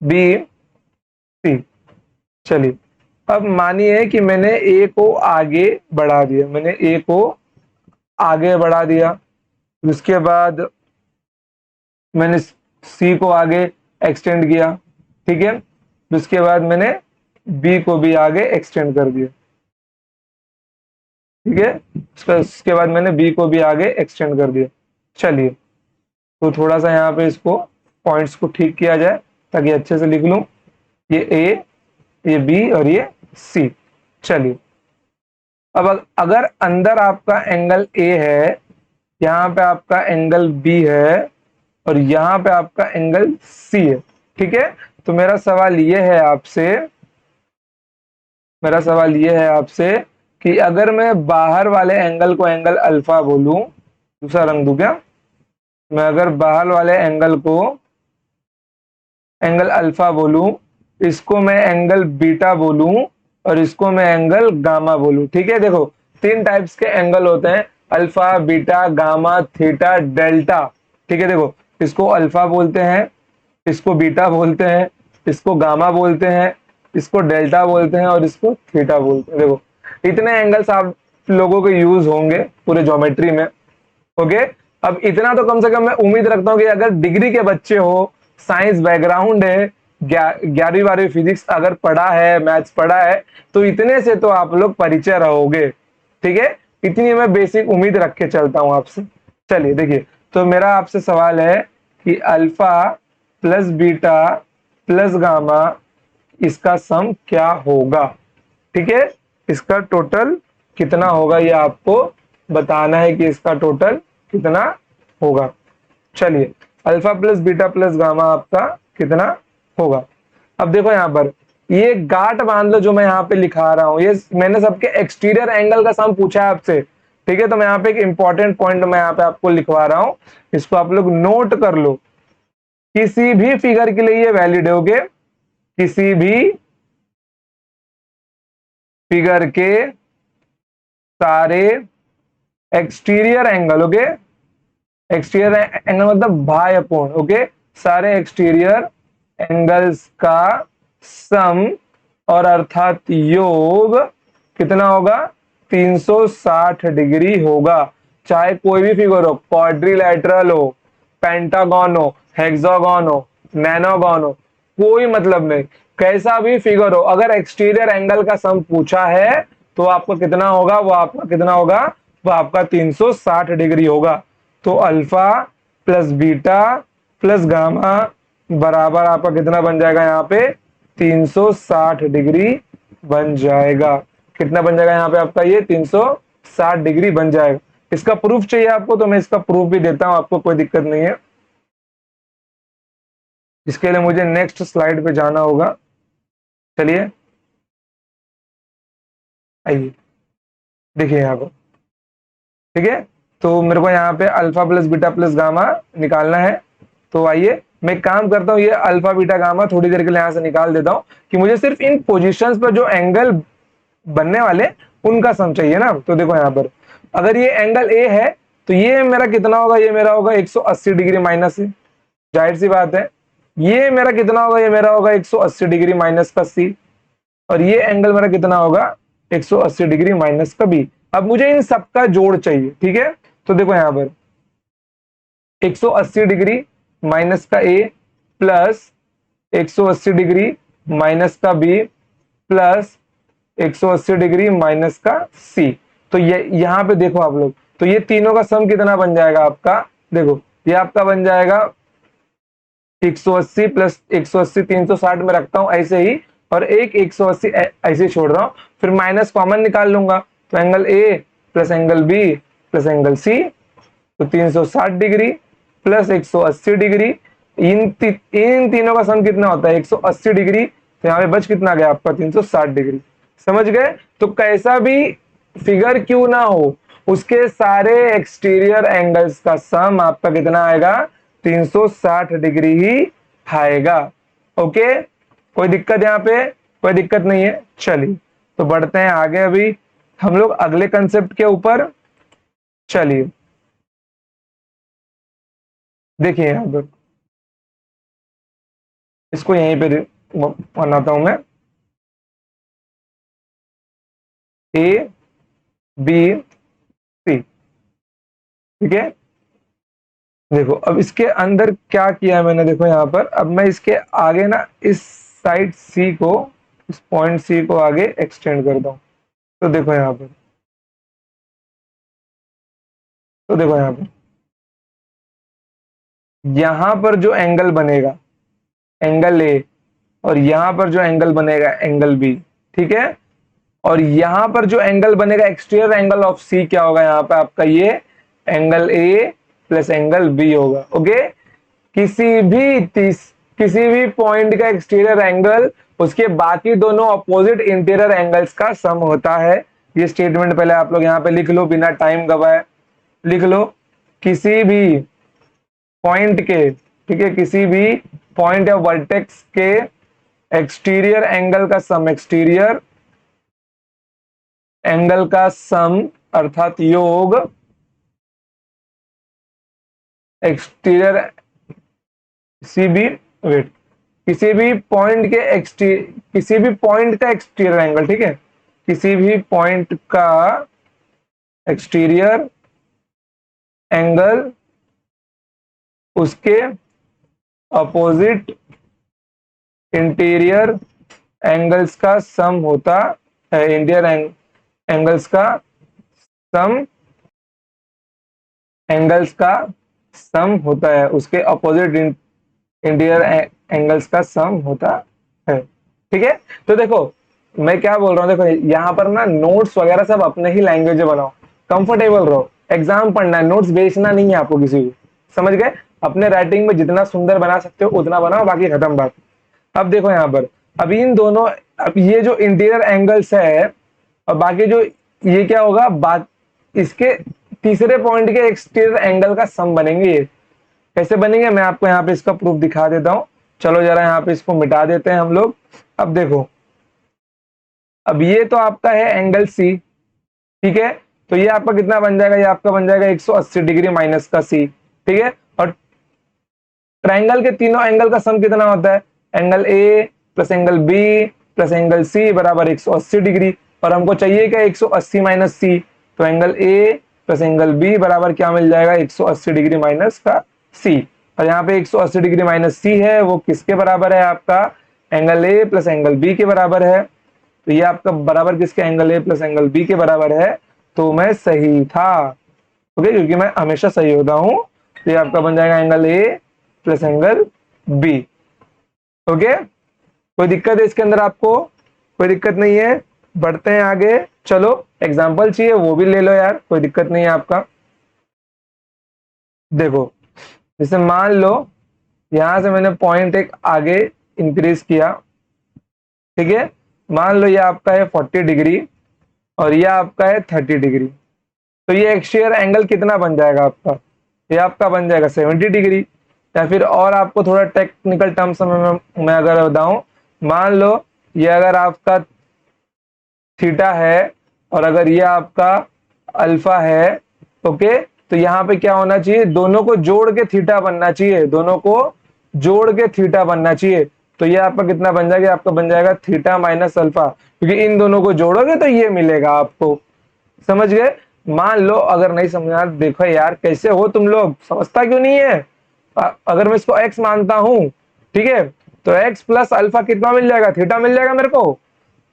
Speaker 1: बी सी। चलिए, अब मानिए कि मैंने ए को आगे बढ़ा दिया, मैंने ए को आगे बढ़ा दिया, उसके बाद मैंने सी को आगे एक्सटेंड किया, ठीक है। उसके बाद मैंने बी को भी आगे एक्सटेंड कर दिया, ठीक है। उसके बाद मैंने बी को भी आगे एक्सटेंड कर दिया। चलिए, तो थोड़ा सा यहाँ पे इसको पॉइंट्स को ठीक किया जाए ताकि अच्छे से लिख लूं, ये ए, ये बी और ये सी। चलिए, अब अगर अंदर आपका एंगल ए है, यहाँ पे आपका एंगल बी है और यहाँ पे आपका एंगल सी है, ठीक है। तो मेरा सवाल ये है आपसे कि अगर मैं बाहर वाले एंगल को एंगल अल्फा बोलूं, दूसरा रंग दूं क्या, मैं अगर बाहर वाले एंगल को एंगल अल्फा बोलूं, इसको मैं एंगल बीटा बोलूं और इसको मैं एंगल गामा बोलूं, ठीक है। देखो 3 टाइप्स के एंगल होते हैं, alpha, beta, gamma, theta, delta, ठीक है। देखो, इसको अल्फा बोलते हैं, इसको बीटा बोलते हैं, इसको गामा बोलते हैं, इसको डेल्टा बोलते हैं और इसको थीटा बोलते हैं। देखो, इतने एंगल्स आप लोगों के यूज होंगे पूरे ज्योमेट्री में, ओके। अब इतना तो कम से कम मैं उम्मीद रखता हूं कि अगर डिग्री के बच्चे हो, साइंस बैकग्राउंड है, 11वीं 12वीं फिजिक्स अगर पढ़ा है, मैथ्स पढ़ा है, तो इतने से तो आप लोग परिचय रहोगे, ठीक है। इतनी मैं बेसिक उम्मीद रख के चलता हूं आपसे। चलिए देखिए, तो मेरा आपसे सवाल है कि alpha plus beta plus gamma, इसका सम क्या होगा, ठीक है। इसका टोटल कितना होगा ये आपको बताना है कि इसका टोटल कितना होगा। चलिए, alpha plus beta plus gamma आपका कितना होगा। अब देखो यहाँ पर ये गांठ बांध लो जो मैं यहाँ पे लिखा रहा हूं, ये मैंने सबके एक्सटीरियर एंगल का सम पूछा है आपसे, ठीक है। तो मैं यहाँ पे एक इंपॉर्टेंट पॉइंट मैं यहाँ पे आपको लिखवा रहा हूं, इसको आप लोग नोट कर लो। किसी भी फिगर के लिए ये वैलिड है, ओके। किसी भी फिगर के सारे exterior angle, okay, exterior angle मतलब बाह्य कोण, ओके, सारे एक्सटीरियर एंगल्स का सम और अर्थात योग कितना होगा, 360 डिग्री होगा। चाहे कोई भी फिगर हो, क्वाड्रिलैटरल हो, पेंटागन हो, हेक्सागन हो, नैनोगन हो, कोई मतलब नहीं, कैसा भी फिगर हो, अगर एक्सटीरियर एंगल का सम पूछा है तो आपको कितना होगा, वो आपका कितना होगा, वो आपका 360 डिग्री होगा। तो alpha plus beta plus gamma बराबर आपका कितना बन जाएगा, यहाँ पे 360 डिग्री बन जाएगा। कितना बन जाएगा यहाँ पे आपका, ये 360 डिग्री बन जाएगा। इसका प्रूफ चाहिए आपको तो मैं इसका प्रूफ भी देता हूं आपको, कोई दिक्कत नहीं है। इसके लिए मुझे नेक्स्ट स्लाइड पे जाना होगा। चलिए आइए, देखिए यहाँ पर, ठीक है। तो मेरे को यहाँ पे alpha plus beta plus gamma निकालना है। तो आइए मैं एक काम करता हूँ, ये अल्फा बीटा गामा थोड़ी देर के लिए यहाँ से निकाल देता हूँ कि मुझे सिर्फ इन पोजीशंस पर जो एंगल बनने वाले उनका सम चाहिए ना। तो देखो यहाँ पर अगर ये एंगल ए है तो ये मेरा कितना होगा, ये मेरा होगा 180 डिग्री माइनस है, जाहिर सी बात है। ये मेरा कितना होगा, ये मेरा होगा 180 डिग्री माइनस का सी, और ये एंगल मेरा कितना होगा 180 डिग्री माइनस का बी। अब मुझे इन सबका जोड़ चाहिए, ठीक है। तो देखो यहाँ पर 180 डिग्री माइनस का ए प्लस 180 डिग्री माइनस का बी प्लस 180 डिग्री माइनस का सी। तो ये यहाँ पे देखो आप लोग, तो ये तीनों का सम कितना बन जाएगा आपका, देखो ये आपका बन जाएगा 180 प्लस 180 360 में रखता हूं ऐसे ही, और एक 180 ऐसे ही छोड़ रहा हूं, फिर माइनस कॉमन निकाल लूंगा। तो angle A plus angle B plus angle C, तो 360 डिग्री प्लस 180 डिग्री, इन तीनों का सम कितना होता है 180 डिग्री। तो यहाँ पे बच कितना गया आपका 360 डिग्री। समझ गए। तो कैसा भी फिगर क्यों ना हो, उसके सारे एक्सटीरियर एंगल्स का सम आपका कितना आएगा, 360 डिग्री ही आएगा। ओके, कोई दिक्कत यहाँ पे, कोई दिक्कत नहीं है। चलिए तो बढ़ते हैं आगे अभी हम लोग अगले कंसेप्ट के ऊपर। चलिए देखिए यहाँ पर, इसको यहीं पे बनाता हूं मैं, ए बी सी, ठीक है। देखो अब इसके अंदर क्या किया है मैंने, देखो यहाँ पर अब मैं इसके आगे ना इस साइड सी को, इस पॉइंट सी को आगे एक्सटेंड करता हूं। तो देखो यहाँ पर, तो देखो यहाँ पर जो एंगल बनेगा एंगल ए, और यहाँ पर जो एंगल बनेगा एंगल बी, ठीक है। और यहाँ पर जो एंगल बनेगा एक्सटीरियर एंगल ऑफ सी क्या होगा, यहाँ पे आपका ये angle A plus angle B होगा। ओके, किसी भी पॉइंट का एक्सटीरियर एंगल उसके बाकी दोनों अपोजिट इंटीरियर एंगल्स का सम होता है। ये स्टेटमेंट पहले आप लोग यहाँ पे लिख लो, बिना टाइम गवाए लिख लो। किसी भी पॉइंट के, ठीक है, किसी भी पॉइंट या वर्टेक्स के एक्सटीरियर एंगल का सम, एक्सटीरियर एंगल का सम अर्थात योग, एक्सटीरियर किसी भी वेट किसी भी पॉइंट के किसी भी पॉइंट का एक्सटीरियर एंगल, ठीक है, किसी भी पॉइंट का एक्सटीरियर एंगल उसके अपोजिट इंटीरियर एंगल्स का सम होता है। इंटीरियर एंगल्स का सम, एंगल्स का सम होता है, उसके अपोजिट इंटीरियर एंगल्स का सम होता है, ठीक है। तो देखो मैं क्या बोल रहा हूँ, देखो यहाँ पर ना नोट्स वगैरह सब अपने ही लैंग्वेज में बनाओ, कंफर्टेबल रहो, एग्जाम पढ़ना है, नोट्स बेचना नहीं है आपको किसी को, समझ गए? अपने राइटिंग में जितना सुंदर बना सकते हो उतना बनाओ, बाकी खत्म बात। अब देखो यहाँ पर, अब इन दोनों, अब ये जो इंटीरियर एंगल्स है और बाकी जो, ये क्या होगा, बात इसके तीसरे पॉइंट के एक्सटीरियर एंगल का सम बनेंगे। ये कैसे बनेंगे मैं आपको यहाँ पे इसका प्रूफ दिखा देता हूँ। चलो जरा यहाँ पे इसको मिटा देते हैं हम लोग। अब देखो, अब ये तो आपका है एंगल सी, ठीक है? तो ये आपका कितना बन जाएगा, ये आपका बन जाएगा 180 डिग्री माइनस का सी, ठीक है? और ट्राइंगल के तीनों एंगल का सम कितना होता है, angle A plus angle B plus angle C बराबर 180 डिग्री। और हमको चाहिए क्या, 180 माइनस सी, तो angle A plus angle B बराबर क्या मिल जाएगा, 180 डिग्री माइनस का सी। और यहाँ पे 180 डिग्री माइनस सी है, वो किसके बराबर है, आपका angle A plus angle B के बराबर है। तो ये आपका बराबर किसके, angle A plus angle B के बराबर है। तो मैं सही था, ओके, क्योंकि मैं हमेशा सही होता हूं। तो ये आपका बन जाएगा angle A plus angle B, okay. कोई दिक्कत है इसके अंदर आपको, कोई दिक्कत नहीं है? बढ़ते हैं आगे, चलो एग्जाम्पल चाहिए वो भी ले लो यार, कोई दिक्कत नहीं है आपका। देखो, जैसे मान लो यहां से मैंने पॉइंट एक आगे इंक्रीज किया, ठीक है? मान लो ये आपका है 40 डिग्री और ये आपका है 30 डिग्री। तो ये एक्सटीरियर एंगल कितना बन जाएगा आपका, ये आपका बन जाएगा 70 डिग्री। या फिर और आपको थोड़ा टेक्निकल टर्म्स में मैं अगर बताऊं, मान लो ये अगर आपका थीटा है और अगर ये आपका अल्फा है, ओके, तो यहाँ पे क्या होना चाहिए, दोनों को जोड़ के थीटा बनना चाहिए, दोनों को जोड़ के थीटा बनना चाहिए। तो ये आपका कितना बन जाएगा, आपका बन जाएगा थीटा माइनस अल्फा, क्योंकि इन दोनों को जोड़ोगे तो ये मिलेगा आपको, समझ गए? मान लो अगर नहीं समझना, देखो यार कैसे हो तुम लोग, समझता क्यों नहीं है? अगर मैं इसको x मानता हूं, ठीक है, तो x प्लस अल्फा कितना मिल जाएगा, थीटा मिल जाएगा मेरे को,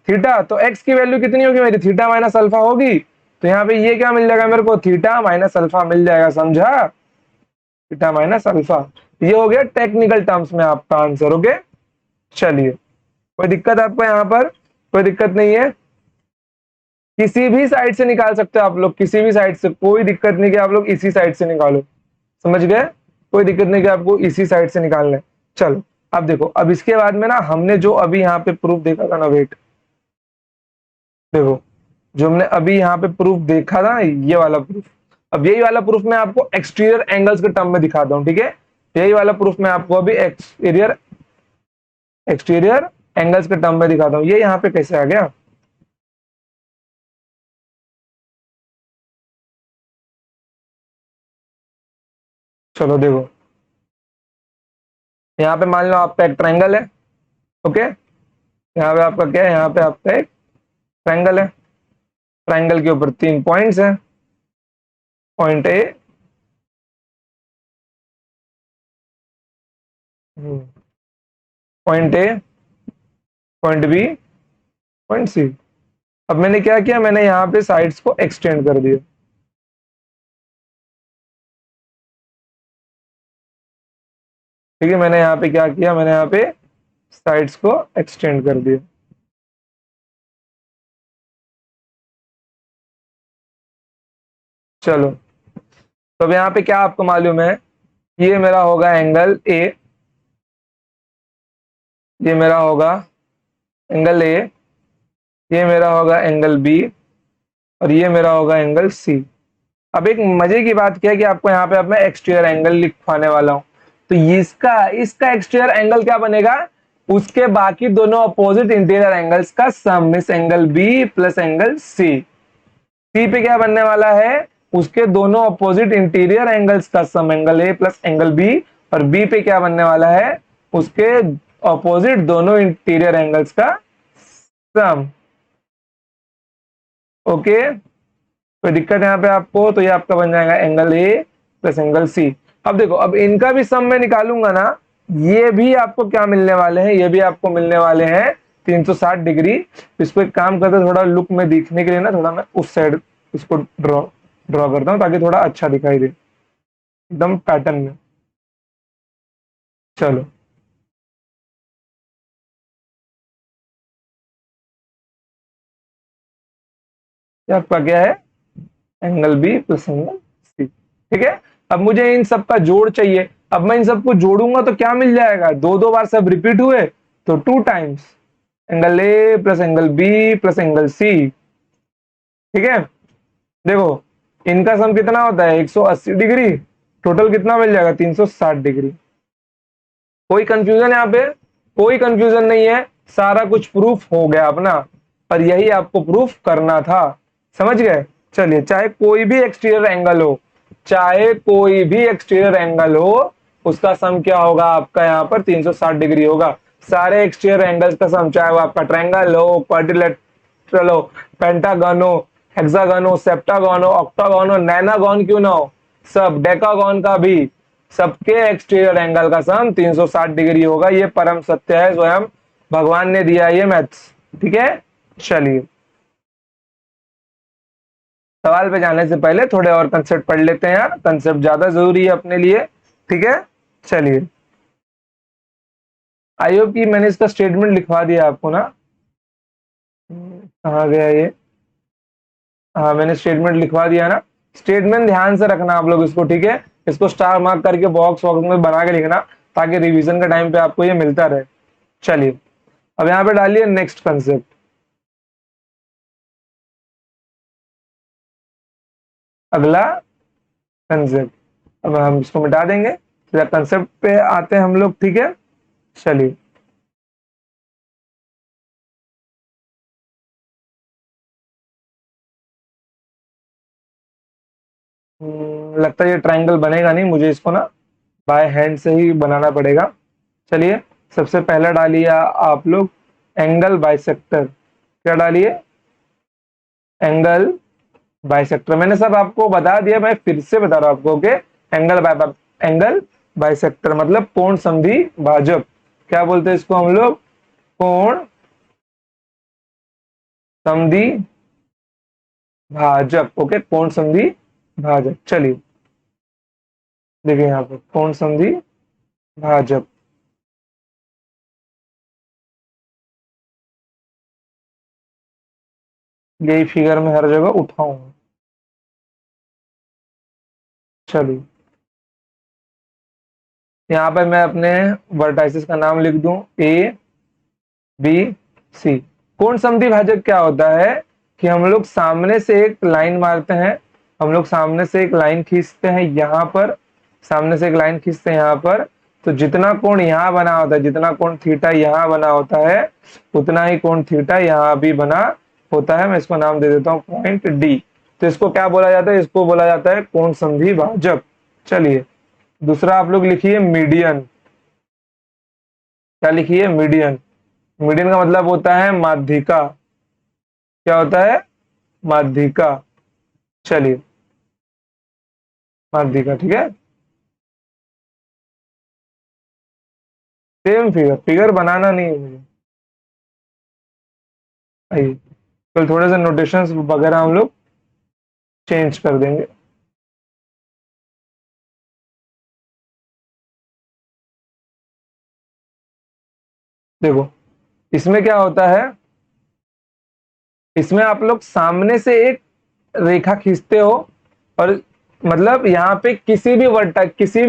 Speaker 1: थीटा। तो x की वैल्यू कितनी होगी मेरी, थीटा माइनस अल्फा होगी। तो यहाँ पे ये क्या मिल जाएगा मेरे को, थीटा माइनस अल्फा मिल जाएगा, समझा? थीटा माइनस अल्फा, ये हो गया टेक्निकल टर्म्स में आपका आंसर, ओके। चलिए, कोई दिक्कत आपको यहाँ पर, कोई दिक्कत नहीं है? किसी भी साइड से निकाल सकते हो आप लोग, किसी भी साइड से, कोई दिक्कत नहीं कि आप लोग इसी साइड से निकालो, समझ गए? कोई दिक्कत नहीं कि आपको इसी साइड से निकालना है। चलो अब देखो, अब इसके बाद में ना हमने जो अभी यहाँ पे प्रूफ देखा था ना, वेट, देखो जो हमने अभी यहाँ पे प्रूफ देखा था, ये वाला प्रूफ, अब यही वाला प्रूफ मैं आपको एक्सटीरियर एंगल्स के टर्म में दिखाता हूँ, ठीक है? यही वाला प्रूफ मैं आपको अभी एक्सटीरियर एक्सटीरियर एंगल्स के टर्म में दिखाता हूँ। ये यहाँ पे कैसे आ गया, चलो देखो, यहाँ पे मान लो आपका एक ट्रायंगल है, ओके। यहाँ पे आपका क्या है, यहाँ पे आपका एक ट्रायंगल है, ट्रायंगल के ऊपर 3 पॉइंट्स हैं, point A, point A, point B, point C. अब मैंने क्या किया, मैंने यहाँ पे साइड्स को एक्सटेंड कर दिया, ठीक है? मैंने यहाँ पे क्या किया, मैंने यहाँ पे साइड्स को एक्सटेंड कर दिया। चलो, तो अब यहाँ पे क्या आपको मालूम है, ये मेरा होगा एंगल ए, ये मेरा होगा एंगल ए, ये मेरा होगा एंगल बी और ये मेरा होगा एंगल सी। अब एक मजे की बात क्या है कि आपको यहाँ पे अब मैं एक्सटीरियर एंगल लिखवाने वाला हूं, तो इसका इसका एक्सटीरियर एंगल क्या बनेगा, उसके बाकी दोनों अपोजिट इंटीरियर एंगल्स का सम, इस angle B plus angle C. C पे क्या बनने वाला है, उसके दोनों अपोजिट इंटीरियर एंगल्स का sum, angle A plus angle B. और बी पे क्या बनने वाला है, उसके अपोजिट दोनों इंटीरियर एंगल्स का सम, ओके। कोई दिक्कत यहाँ पे आपको, तो ये आपका बन जाएगा angle A plus angle C. अब देखो, अब इनका भी सम मैं निकालूंगा ना, ये भी आपको क्या मिलने वाले हैं, ये भी आपको मिलने वाले हैं 360 डिग्री। इसको एक काम करते, थोड़ा लुक में दिखने के लिए ना, थोड़ा मैं उस साइड इसको ड्रॉ ड्रॉ करता हूँ ताकि थोड़ा अच्छा दिखाई दे, एकदम पैटर्न में। चलो ये आपका क्या है, angle B plus angle C. ठीक है, अब मुझे इन सब का जोड़ चाहिए। अब मैं इन सबको जोड़ूंगा तो क्या मिल जाएगा, दो दो बार सब रिपीट हुए तो 2 times angle A plus angle B plus angle C. ठीक है, देखो इनका सम कितना होता है 180 डिग्री, टोटल कितना मिल जाएगा 360 डिग्री। कोई कंफ्यूजन यहाँ पे, कोई कंफ्यूजन नहीं है, सारा कुछ प्रूफ हो गया अपना, और यही आपको प्रूफ करना था। समझ गए। चलिए, चाहे कोई भी एक्सटीरियर एंगल हो, चाहे कोई भी एक्सटीरियर एंगल हो, उसका सम क्या होगा आपका यहाँ पर 360 डिग्री होगा। सारे एक्सटीरियर एंगल्स का सम, चाहे वो आपका ट्रायंगल हो, क्वाड्रिलेटरल हो, पेंटागन हो, हेक्सागन हो, सेप्टागन हो, ऑक्टागन हो, नैनागन क्यों ना हो, सब डेकागन का भी, सबके एक्सटीरियर एंगल का सम 360 डिग्री होगा। ये परम सत्य है, स्वयं भगवान ने दिया ये मैथ्स। ठीक है, चलिए सवाल पे जाने से पहले थोड़े और कंसेप्ट पढ़ लेते हैं यार, कंसेप्ट ज्यादा जरूरी है अपने लिए। ठीक है, चलिए आई होप कि मैंने इसका स्टेटमेंट लिखवा दिया आपको ना। कहाँ गया ये, हाँ मैंने स्टेटमेंट लिखवा दिया ना। स्टेटमेंट ध्यान से रखना आप लोग इसको, ठीक है, इसको स्टार मार्क करके बॉक्स वॉक्स में बना के लिखना, ताकि रिवीजन के टाइम पे आपको ये मिलता रहे। चलिए, अब यहाँ पे डालिए नेक्स्ट कंसेप्ट, अगला कंसेप्ट। अब हम इसको मिटा देंगे, कंसेप्ट पे आते हैं हम लोग। ठीक है, चलिए लगता है ये ट्रायंगल बनेगा नहीं, मुझे इसको ना बाय हैंड से ही बनाना पड़ेगा। चलिए, सबसे पहला डालिए आप लोग एंगल बाइसेक्टर। क्या डालिए, एंगल बाइसेक्टर। मैंने सब आपको बता दिया, मैं फिर से बता रहा हूं आपको कि एंगल बाइसेक्टर मतलब कोण संधि भाजक। क्या बोलते हैं इसको हम लोग, कोण संधि भाजक। ओके, कोण संधि भाजक। चलिए देखिए यहाँ पर कोण संधि भाजक, यही फिगर में हर जगह उठाऊंगा। चलिए, यहाँ पे मैं अपने वर्टाइसिस का नाम लिख दूं, ए बी सी। कोण समद्वि भाजक क्या होता है कि हम लोग सामने से एक लाइन मारते हैं, हम लोग सामने से एक लाइन खींचते हैं यहाँ पर, सामने से एक लाइन खींचते हैं यहाँ पर, तो जितना कोण यहाँ बना होता है, जितना कोण थीटा यहाँ बना होता है, उतना ही कोण थीटा यहाँ भी बना होता है। मैं इसको नाम दे देता हूँ पॉइंट डी। तो इसको क्या बोला जाता है, इसको बोला जाता है कोण संधि भाजक। चलिए, दूसरा आप लोग लिखिए मीडियन। क्या लिखिए, मीडियन। मीडियन का मतलब होता है माध्यिका। क्या होता है, माध्यिका। चलिए, माध्यिका। ठीक है, सेम फिगर, फिगर बनाना नहीं है मुझे। आइए, कल थोड़े से नोटेशंस वगैरह हम लोग चेंज कर देंगे। देखो इसमें क्या होता है, इसमें आप लोग सामने से एक रेखा खींचते हो, और मतलब यहाँ पे किसी भी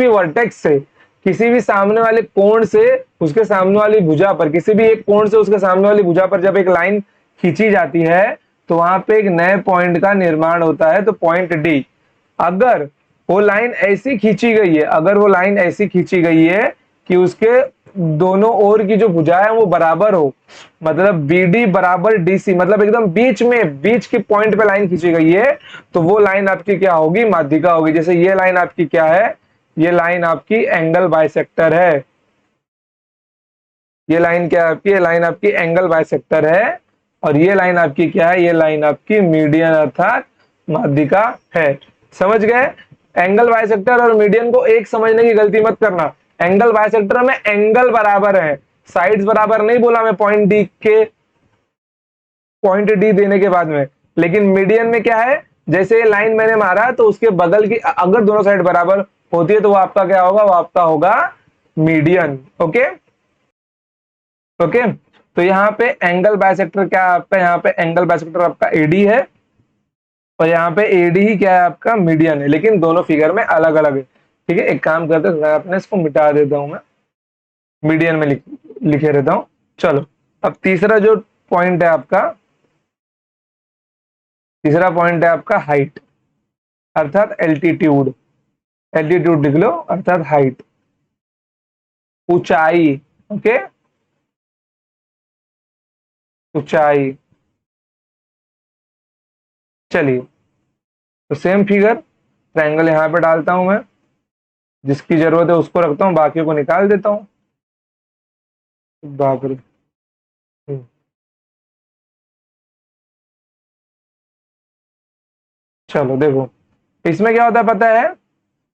Speaker 1: वर्टेक्स से, किसी भी सामने वाले कोण से उसके सामने वाली भुजा पर, किसी भी एक कोण से उसके सामने वाली भुजा पर जब एक लाइन खींची जाती है, तो वहां पे एक नए पॉइंट का निर्माण होता है, तो पॉइंट डी। अगर वो लाइन ऐसी खींची गई है, अगर वो लाइन ऐसी खींची गई है कि उसके दोनों ओर की जो भुजाएं हैं वो बराबर हो, मतलब बीडी बराबर डीसी, मतलब एकदम बीच में, बीच की पॉइंट पे लाइन खींची गई है, तो वो लाइन आपकी क्या होगी, माध्यिका होगी। जैसे ये लाइन आपकी क्या है, ये लाइन आपकी एंगल बाइसेक्टर है। ये लाइन क्या है आपकी, ये लाइन आपकी एंगल बाइसेक्टर है। और ये लाइन आपकी क्या है, ये लाइन आपकी मीडियन अर्थात माध्यिका है। समझ गए। एंगल बाइसेक्टर और मीडियन को एक समझने की गलती मत करना। एंगल बाइसेक्टर में एंगल बराबर है, साइड्स बराबर नहीं बोला मैं पॉइंट डी के, पॉइंट डी देने के बाद में। लेकिन मीडियन में क्या है, जैसे लाइन मैंने मारा तो उसके बगल की अगर दोनों साइड बराबर होती है तो वो आपका क्या होगा, वो आपका होगा मीडियन। ओके ओके, तो यहाँ पे एंगल बाइसेक्टर क्या आपका, यहाँ पे एंगल बाइसेक्टर आपका एडी है। और यहाँ पे एडी ही क्या है आपका, मीडियन है, लेकिन दोनों फिगर में अलग अलग है। ठीक है, एक काम करते हैं, मैं अपने इसको मिटा देता हूं, मैं मीडियन में लिखे रहता हूं। चलो, अब तीसरा जो पॉइंट है आपका, तीसरा पॉइंट है आपका हाइट, अर्थात एल्टीट्यूड। एल्टीट्यूड लिख लो, अर्थात हाइट, ऊंचाई। ओके, ऊंचाई। चलिए, तो सेम फिगर, ट्रायंगल यहां पे डालता हूं मैं, जिसकी जरूरत है उसको रखता हूं, बाकी को निकाल देता हूं। बाप रे। चलो देखो, इसमें क्या होता है पता है,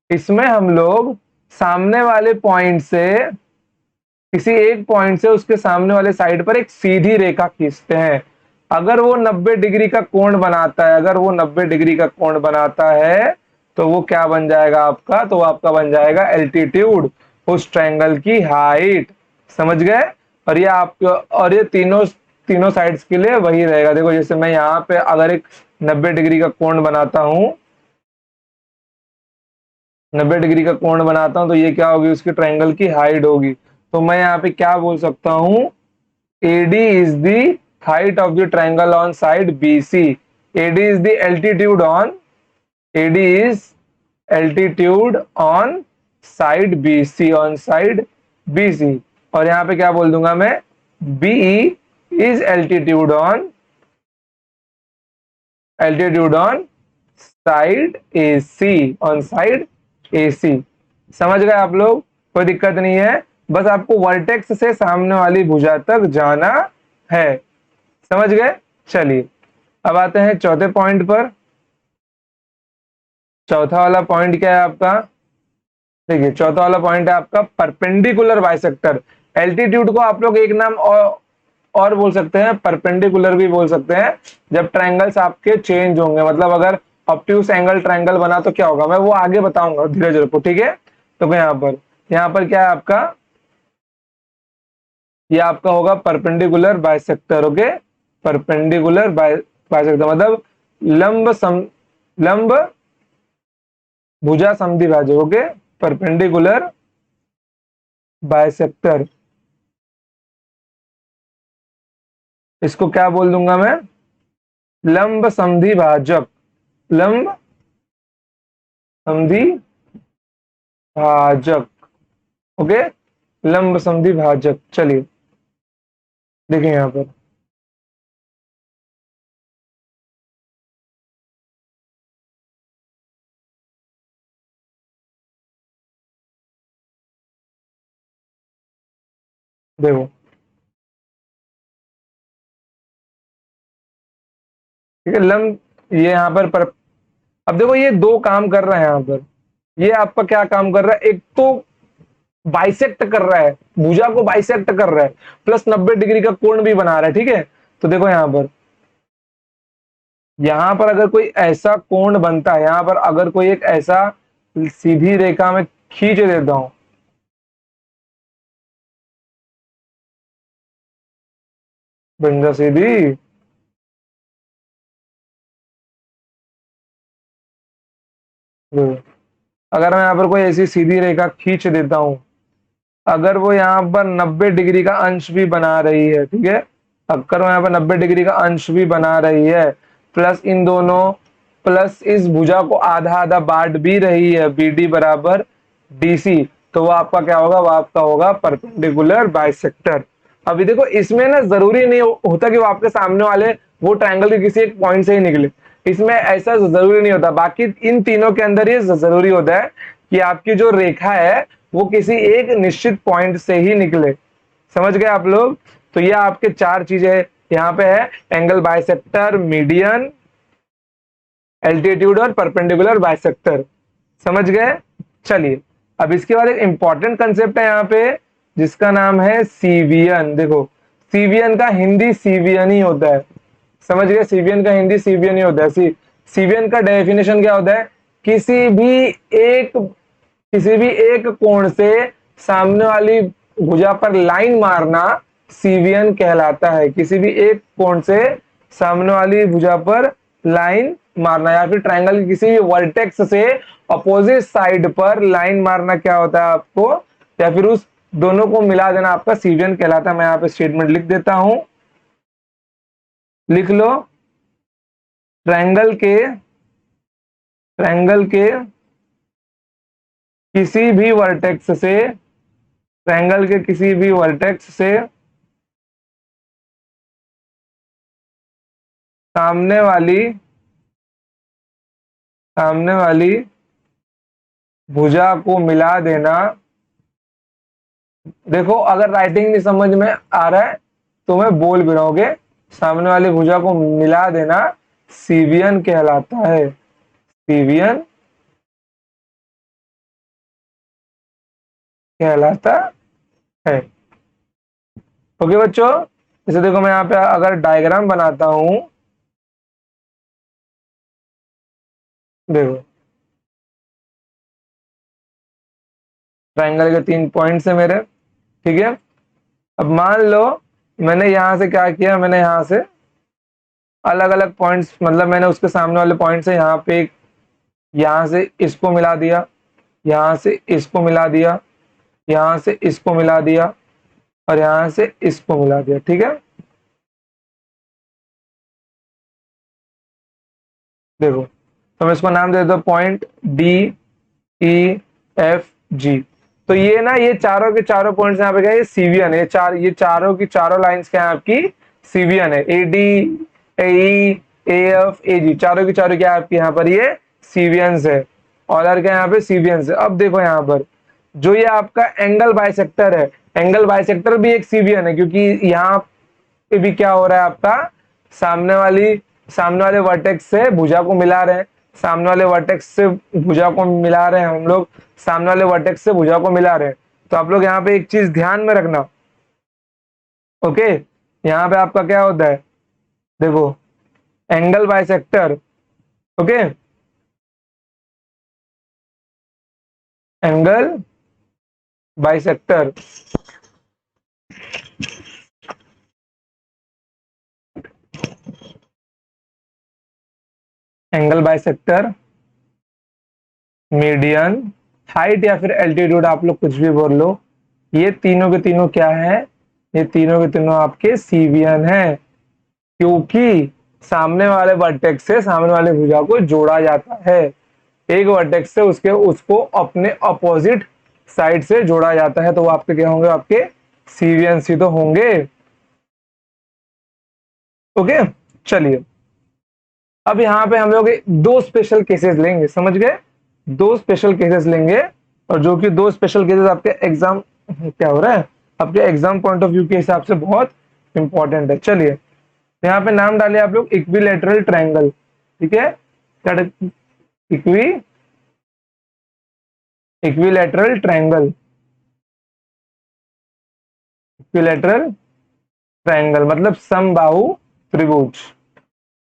Speaker 1: इसमें हम लोग सामने वाले पॉइंट से, किसी एक पॉइंट से उसके सामने वाले साइड पर एक सीधी रेखा खींचते हैं। अगर वो 90 डिग्री का कोण बनाता है, अगर वो 90 डिग्री का कोण बनाता है, तो वो क्या बन जाएगा आपका, तो वो आपका बन जाएगा एल्टीट्यूड, उस ट्रायंगल की हाइट। समझ गए। और ये आपको, और ये तीनों तीनों साइड्स के लिए वही रहेगा। देखो, जैसे मैं यहाँ पे अगर एक 90 डिग्री का कोण बनाता हूं, 90 डिग्री का कोण बनाता हूं, तो ये क्या होगी, उसकी ट्रायंगल की हाइट होगी। तो मैं यहाँ पे क्या बोल सकता हूं, AD is the height of the triangle on side BC. AD is the altitude on, AD is altitude on side BC, on side BC। और यहाँ पे क्या बोल दूंगा मैं, BE is altitude on, altitude on side AC, on side AC। समझ गए आप लोग, कोई दिक्कत नहीं है, बस आपको वर्टेक्स से सामने वाली भुजा तक जाना है। समझ गए। चलिए, अब आते हैं चौथे पॉइंट पर। चौथा वाला पॉइंट क्या है आपका, देखिए चौथा वाला पॉइंट है आपका परपेंडिकुलर बाइसेक्टर। एल्टीट्यूड को आप लोग एक नाम और बोल सकते हैं, परपेंडिकुलर भी बोल सकते हैं, जब ट्रायंगल्स आपके चेंज होंगे, मतलब अगर ऑब्ट्यूस एंगल ट्रायंगल बना तो क्या होगा, मैं वो आगे बताऊंगा धीरे धीरे। ठीक है, तो यहाँ पर क्या है आपका, ये आपका होगा perpendicular bisector. Okay, perpendicular bisector मतलब लंब भुजा समद्वि भाजक। ओके, परपेंडिकुलर बाइसेक्टर, इसको क्या बोल दूंगा मैं, लंब समद्वि भाजक, लंब समद्वि भाजक। ओके, लंब समद्वि भाजक। चलिए देखिए यहां पर, देखो ठीक है, लंब, ये यहाँ पर, अब देखो ये दो काम कर रहे हैं यहाँ पर। ये आपका क्या काम कर रहा है, एक तो बाइसेक्ट कर रहा है, भुजा को बाइसेक्ट कर रहा है, प्लस 90 डिग्री का कोण भी बना रहा है। ठीक है, तो देखो यहाँ पर अगर कोई ऐसा कोण बनता है, यहाँ पर अगर कोई एक ऐसा सीधी रेखा में खींच देता हूं, बंदा सीधी, अगर मैं यहाँ पर कोई ऐसी सीधी रेखा खींच देता हूं, अगर वो यहाँ पर 90 डिग्री का अंश भी बना रही है, ठीक है, अगर वो यहाँ पर 90 डिग्री का अंश भी बना रही है, प्लस इन दोनों, प्लस इस भुजा को आधा आधा बांट भी रही है, BD बराबर DC, तो वो आपका क्या होगा, वो आपका होगा परपेंडिकुलर बाइसेक्टर। अभी देखो, इसमें ना जरूरी नहीं होता कि वो आपके सामने वाले वो ट्रायंगल के किसी एक पॉइंट से ही निकले, इसमें ऐसा जरूरी नहीं होता। बाकी इन तीनों के अंदर ये जरूरी होता है कि आपकी जो रेखा है वो किसी एक निश्चित पॉइंट से ही निकले। समझ गए आप लोग। तो ये आपके चार चीजें यहाँ पे है, एंगल बाइसेक्टर, मीडियन, एल्टीट्यूड और परपेंडिकुलर बाइसेक्टर। समझ गए। चलिए, अब इसके बाद एक इंपॉर्टेंट कंसेप्ट है यहाँ पे, जिसका नाम है सीवियन। देखो, सीवियन का हिंदी सीवियन ही होता है। समझ गए, सीवियन का हिंदी सीवियन ही होता है। सीवियन का डेफिनेशन क्या होता है, किसी भी एक, किसी भी एक कोण से सामने वाली भुजा पर लाइन मारना सीवियन कहलाता है। किसी भी एक कोण से सामने वाली भुजा पर लाइन मारना या फिर ट्रायंगल के किसी भी वर्टेक्स से अपोजिट साइड पर लाइन मारना क्या होता है आपको, या फिर उस दोनों को मिला देना आपका सीवियन कहलाता है। मैं यहाँ पे स्टेटमेंट लिख देता हूं, लिख लो। ट्रायंगल के किसी भी वर्टेक्स से, ट्रायंगल के किसी भी वर्टेक्स से सामने वाली भुजा को मिला देना। देखो अगर राइटिंग नहीं समझ में आ रहा है तो मैं बोल भी रहा हूँ, okay? सामने वाली भुजा को मिला देना सीवियन कहलाता है, सीवियन कहलाता है। ओके बच्चों, जैसे देखो मैं यहाँ पे अगर डायग्राम बनाता हूं, देखो ट्रायंगल के 3 पॉइंट्स है मेरे, ठीक है। अब मान लो मैंने यहां से क्या किया, मैंने यहां से अलग अलग पॉइंट्स, मतलब मैंने उसके सामने वाले पॉइंट से यहाँ पे यहां से इसको मिला दिया, यहां से इसको मिला दिया, यहां से इसको मिला दिया और यहां से इसको मिला दिया, ठीक है। देखो तो मैं इसको नाम दे देता हूं point D E F G. तो ये ना, ये चारों के चारों पॉइंट्स यहाँ पे क्या है, ये सीवियन है। ये चारों की चारों लाइंस क्या है आपकी, सीवियन है। A D, A E, A F, ए जी, चारों की चारों क्या है आपकी यहाँ पर, ये सीवियंस है। और क्या यहाँ पे सीवियंस है। अब देखो यहाँ पर जो ये आपका एंगल बाइसेक्टर है, एंगल बाइसेक्टर भी एक सीवियन है, क्योंकि यहाँ पे भी क्या हो रहा है आपका, सामने वाले वर्टेक्स से भुजा को मिला रहे हैं, सामने वाले वर्टेक्स से भुजा को मिला रहे हैं हम लोग, सामने वाले वर्टेक्स से भुजा को मिला रहे हैं। तो आप लोग यहाँ पे एक चीज ध्यान में रखना, ओके। यहाँ पे आपका क्या होता है, देखो angle bisector, okay, angle bisector, angle bisector, median, height या फिर एल्टीट्यूड, आप लोग कुछ भी बोल लो, ये तीनों के तीनों क्या है, ये तीनों के तीनों आपके सीवियन है, क्योंकि सामने वाले वर्टेक्स से सामने वाले भुजा को जोड़ा जाता है। एक वर्टेक्स से उसको अपने अपोजिट साइड से जोड़ा जाता है, तो वो आपके क्या होंगे, आपके सीवियन ही तो होंगे। ओके चलिए, अब यहाँ पे हम लोग दो स्पेशल केसेस लेंगे, समझ गए, दो स्पेशल केसेस लेंगे, और जो कि दो स्पेशल केसेस आपके एग्जाम, क्या हो रहा है, आपके एग्जाम पॉइंट ऑफ व्यू के हिसाब से बहुत इंपॉर्टेंट है। चलिए यहाँ पे नाम डालिए आप लोग इक्विलैटरल ट्रायंगल, ठीक है, इक्विलैटरल ट्रायंगल, इक्विलैटरल ट्रायंगल मतलब समबाहु त्रिभुज,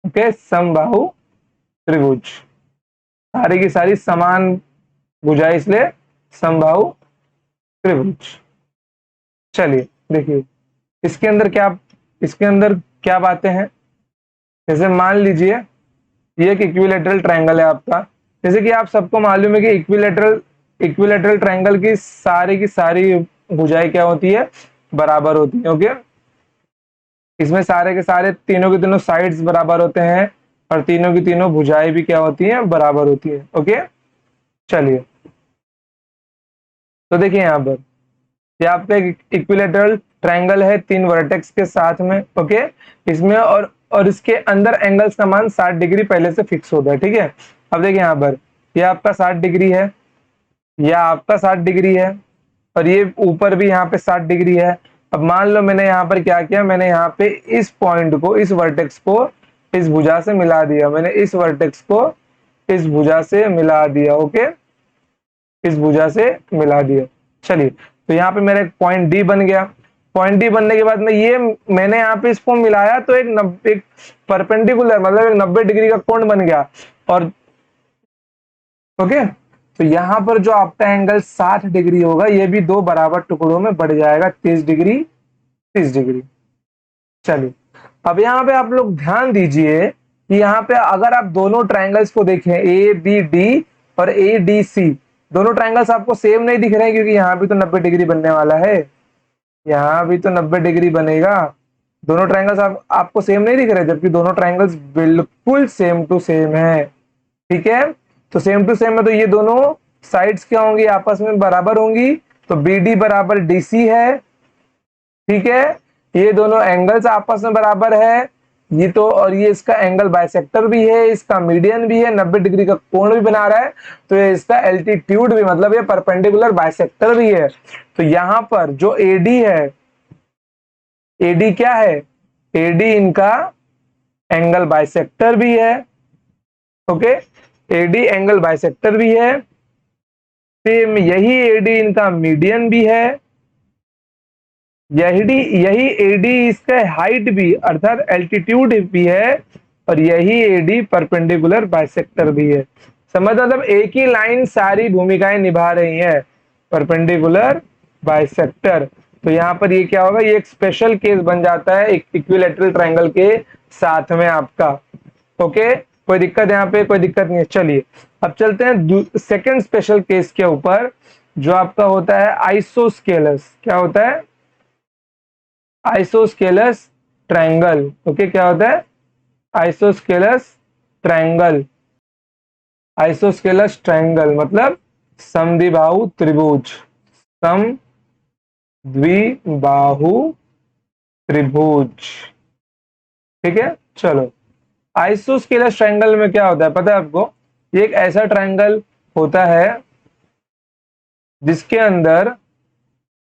Speaker 1: ओके, समबाहु त्रिभुज, सारी की सारी समान भुजाएं, इसलिए समबाहु त्रिभुज। चलिए देखिए इसके अंदर क्या बातें हैं। जैसे मान लीजिए ये एक इक्विलैटरल ट्रायंगल है आपका, जैसे कि आप सबको मालूम है कि इक्विलैटरल ट्रायंगल की सारी भुजाएं क्या होती है, बराबर होती है, ओके। इसमें सारे के सारे तीनों के तीनों साइड्स बराबर होते हैं और तीनों की तीनों भुजाएं भी क्या होती हैं, बराबर होती है, ओके। चलिए तो देखिए यहाँ पर ये आपका इक्विलैटरल ट्रायंगल है 3 वर्टेक्स के साथ में, ओके। इसमें और इसके अंदर एंगल्स का मान 60 डिग्री पहले से फिक्स होता है, ठीक है। अब देखिए यहाँ पर ये आपका 60 डिग्री है, यह आपका 60 डिग्री है, और ये ऊपर भी यहाँ पे 60 डिग्री है। अब मान लो मैंने यहाँ पर क्या किया, मैंने यहाँ पे इस पॉइंट को, इस वर्टेक्स को इस भुजा से मिला दिया, मैंने इस वर्टेक्स को इस भुजा से मिला दिया, ओके, इस भुजा से मिला दिया। चलिए तो यहाँ पे मेरा एक पॉइंट डी बन गया। पॉइंट डी बनने के बाद में मैंने यहाँ पे इसको मिलाया तो एक परपेंडिकुलर मतलब एक 90 डिग्री का कोण बन गया, और ओके। तो यहाँ पर जो आपका एंगल 60 डिग्री होगा ये भी दो बराबर टुकड़ों में बढ़ जाएगा, 30 डिग्री 30 डिग्री। चलिए अब यहाँ पे आप लोग ध्यान दीजिए, कि यहाँ पे अगर आप दोनों ट्रायंगल्स को देखें ए बी डी और ए डी सी, दोनों ट्रायंगल्स आपको सेम नहीं दिख रहे हैं क्योंकि यहाँ भी तो 90 डिग्री बनने वाला है, यहाँ भी तो 90 डिग्री बनेगा। दोनों ट्रायंगल्स आपको सेम नहीं दिख रहे, जबकि दोनों ट्रायंगल्स बिल्कुल सेम टू सेम है। ठीक है, तो सेम टू सेम है तो ये दोनों साइड्स क्या होंगी, आपस में बराबर होंगी। तो बी डी बराबर डी सी है। ठीक है, ये दोनों एंगल्स आपस में बराबर है, ये तो, और ये इसका एंगल बाइसेक्टर भी है, इसका मीडियन भी है, 90 डिग्री का कोण भी बना रहा है, तो ये इसका एल्टीट्यूड भी, मतलब ये परपेंडिकुलर बाइसेक्टर भी है। तो यहां पर जो एडी है, एडी क्या है, एडी इनका एंगल बाइसेक्टर भी है। ओके, एडी एंगल बाइसेक्टर भी है, सेम यही एडी इनका मीडियन भी है, यही एडी इसका हाइट भी अर्थात एल्टीट्यूड भी है, और यही एडी परपेंडिकुलर बाइसेक्टर भी है। समझ, मतलब एक ही लाइन सारी भूमिकाएं निभा रही है, परपेंडिकुलर बाइसेक्टर। तो यहाँ पर ये क्या होगा, ये एक स्पेशल केस बन जाता है एक इक्विलैटरल ट्रायंगल के साथ में आपका। ओके, कोई दिक्कत यहाँ पे, कोई दिक्कत नहीं है। चलिए अब चलते हैं सेकंड स्पेशल केस के ऊपर, जो आपका होता है आइसोस्केलस। क्या होता है, आइसोस्केलस ट्रायंगल। ओके, क्या होता है, आइसोस्केलस ट्रायंगल। आइसोस्केलस ट्रायंगल मतलब समद्विबाहु त्रिभुज, समद्विबाहु त्रिभुज। ठीक है, चलो आइसोस्केलस ट्रायंगल में क्या होता है पता है आपको, ये एक ऐसा ट्रायंगल होता है जिसके अंदर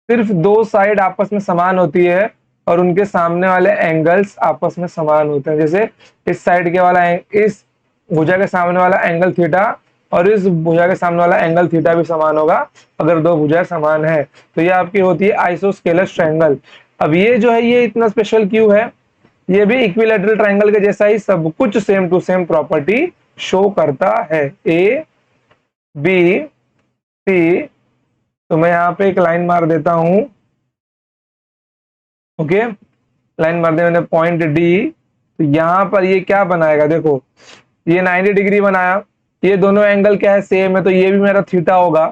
Speaker 1: सिर्फ दो साइड आपस में समान होती है और उनके सामने वाले एंगल्स आपस में समान होते हैं। जैसे इस साइड के वाला इस भुजा के सामने वाला एंगल थीटा और इस भुजा के सामने वाला एंगल थीटा भी समान होगा अगर दो भुजाएं समान है, तो ये आपकी होती है आइसोस्केलस ट्रायंगल। अब ये जो है ये इतना स्पेशल क्यों है, ये भी इक्विलैटरल ट्रायंगल के जैसा ही सब कुछ same to same property show करता है। ए बी सी, तो मैं यहाँ पे एक लाइन मार देता हूं। ओके, लाइन मार दे मैंने पॉइंट डी, तो यहां पर ये क्या बनाएगा, देखो ये 90 डिग्री बनाया, ये दोनों एंगल क्या है, सेम है, तो ये भी मेरा थीटा होगा,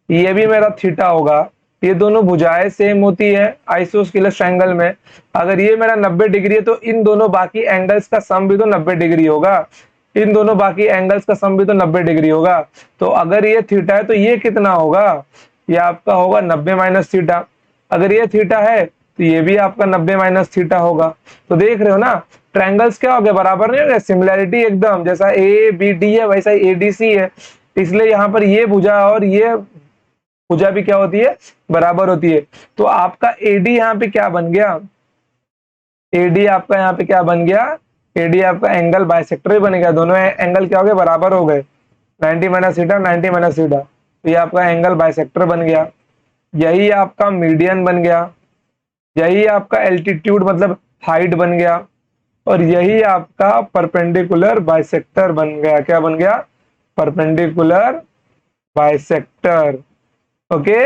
Speaker 1: ये भी मेरा थीटा होगा, ये दोनों भुजाएं सेम होती है आइसोस्केलस ट्रायंगल में। अगर ये मेरा 90 डिग्री है तो इन दोनों बाकी एंगल्स का सम भी तो 90 डिग्री होगा, इन दोनों बाकी एंगल्स का सम भी तो 90 डिग्री होगा। तो अगर ये थीटा है तो ये कितना होगा, ये आपका होगा 90 माइनस थीटा। अगर ये थीटा है तो ये भी आपका 90 माइनस थीटा होगा। तो देख रहे हो ना, ट्रायंगल्स क्या हो गया, बराबर नहीं हो गया, सिमिलैरिटी एकदम, जैसा ए बी डी है वैसा ए डी सी है, इसलिए यहाँ पर ये भुजा और ये भुजा भी क्या होती है, बराबर होती है। तो आपका एडी यहाँ पे क्या बन गया, एडी आपका यहाँ पे क्या बन गया, एडी आपका एंगल बाइसेक्टर ही बन गया, दोनों एंगल क्या हो गए, बराबर हो गए, 90 माइनस थीटा 90 माइनस थीटा, तो ये आपका एंगल बाइसेक्टर बन गया। यही आपका मीडियन बन गया, यही आपका एल्टीट्यूड मतलब हाइट बन गया, और यही आपका परपेंडिकुलर बाइसेक्टर बन गया। क्या बन गया, परपेंडिकुलर बाइसेक्टर। ओके,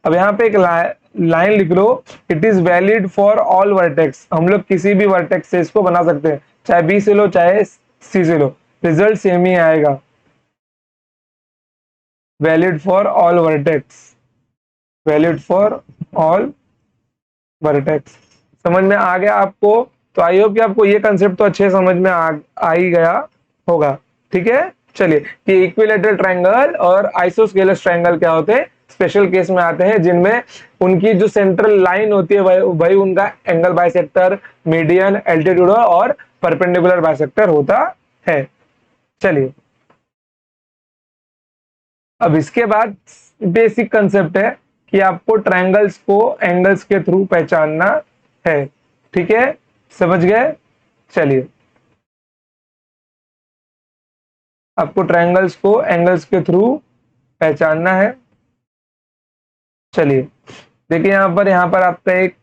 Speaker 1: अब यहाँ पे एक लाइन लिख लो, it is valid for all vertex. हम लोग किसी भी वर्टेक्स से इसको बना सकते हैं, चाहे बी से लो चाहे सी से लो, रिजल्ट सेम ही आएगा। Valid for all vertex, valid for all vertex. समझ में आ गया आपको, तो आई होप कि आपको ये कंसेप्ट तो अच्छे समझ में आ ही गया होगा। ठीक है, चलिए कि इक्विलैटरल ट्रायंगल और आइसोस्केलस ट्रायंगल क्या होते हैं, स्पेशल केस में आते हैं जिनमें उनकी जो सेंट्रल लाइन होती है वही उनका एंगल बाइसेक्टर, मीडियन, एल्टीट्यूड और परपेंडिकुलर बाइसेक्टर होता है। चलिए अब इसके बाद बेसिक कंसेप्ट है कि आपको ट्रायंगल्स को एंगल्स के थ्रू पहचानना है। ठीक है, समझ गए। चलिए आपको ट्रायंगल्स को एंगल्स के थ्रू पहचानना है। चलिए देखिए यहाँ पर आपका एक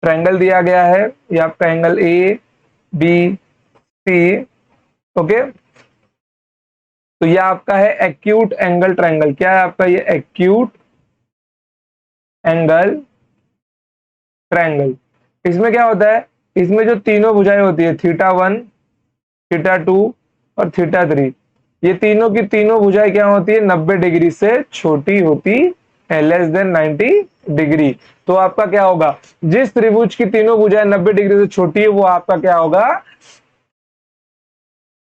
Speaker 1: ट्रायंगल दिया गया है, ये आपका angle A B C. Okay, तो ये आपका है एक्यूट एंगल ट्रायंगल। क्या है आपका ये एक्यूट एंगल ट्रायंगल। इसमें क्या होता है, इसमें जो तीनों भुजाएं होती है थीटा 1 θ2 और θ3, ये तीनों की तीनों भुजाएं क्या होती है, 90 डिग्री से छोटी होती है, लेस देन 90 डिग्री। तो आपका क्या होगा, जिस त्रिभुज की तीनों भुजाएं 90 डिग्री से छोटी है वो आपका क्या होगा,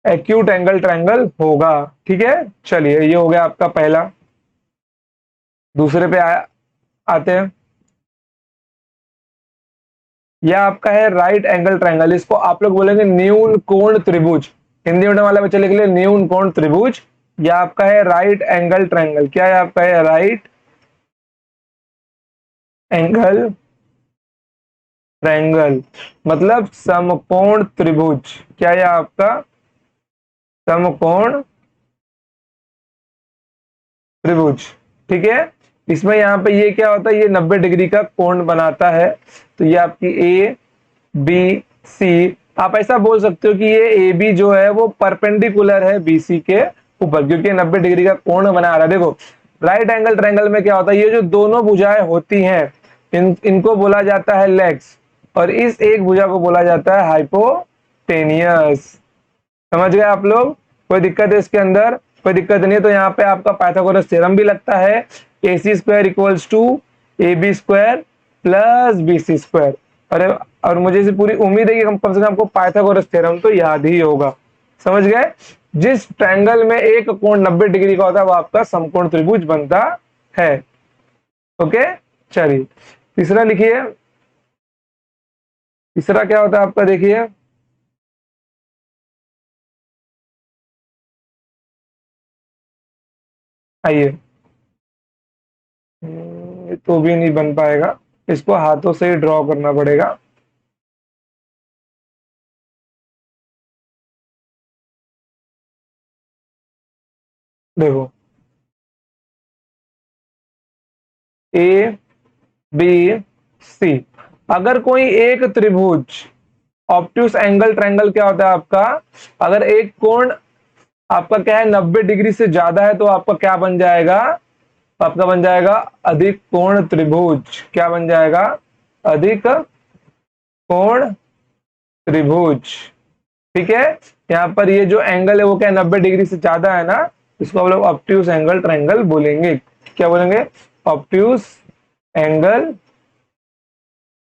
Speaker 1: एक्यूट एंगल ट्रायंगल होगा। ठीक है, चलिए ये हो गया आपका पहला। दूसरे पे आते हैं। यह आपका है राइट एंगल ट्रायंगल, इसको आप लोग बोलेंगे न्यून कोण त्रिभुज, हिंदी मीडियम वाले बच्चे लिख लिए न्यून कोण त्रिभुज। यह आपका है राइट एंगल ट्रायंगल, क्या है आपका है राइट एंगल ट्रायंगल, मतलब समकोण त्रिभुज। क्या है आपका समकोण त्रिभुज। ठीक है, इसमें यहाँ पे ये क्या होता है, ये 90 डिग्री का कोण बनाता है। तो ये आपकी ए बी सी, आप ऐसा बोल सकते हो कि ये ए बी जो है वो परपेंडिकुलर है बी सी के ऊपर, क्योंकि 90 डिग्री का कोण बना रहा है। देखो राइट एंगल ट्रायंगल में क्या होता है, ये जो दोनों भुजाएं होती हैं इनको बोला जाता है लेग्स, और इस एक भुजा को बोला जाता है हाइपोटेनियस। समझ गए आप लोग, कोई दिक्कत है इसके अंदर, कोई दिक्कत नहीं है। तो यहाँ पे आपका पाइथागोरस थ्योरम भी लगता है, A C square equals to A B square plus B C square. अरे और मुझे इसे पूरी उम्मीद है कि कम से कम आपको पाइथागोरस थ्योरम तो याद ही होगा। समझ गए, जिस ट्रायंगल में एक कोण 90 डिग्री का होता है वो आपका समकोण त्रिभुज बनता है। ओके, चलिए तीसरा लिखिए। तीसरा क्या होता है आपका, देखिए आइए, ये तो भी नहीं बन पाएगा, इसको हाथों से ही ड्रॉ करना पड़ेगा। देखो ए बी सी, अगर कोई एक त्रिभुज ऑब्ट्यूस एंगल ट्रायंगल क्या होता है आपका, अगर एक कोण आपका क्या है 90 डिग्री से ज्यादा है तो आपका क्या बन जाएगा, आपका बन जाएगा अधिक कोण त्रिभुज। क्या बन जाएगा, अधिक कोण त्रिभुज। ठीक है, यहाँ पर ये जो एंगल है वो क्या 90 डिग्री से ज्यादा है ना, इसको हम लोग ऑब्ट्यूस एंगल ट्रायंगल बोलेंगे। क्या बोलेंगे, ऑब्ट्यूस एंगल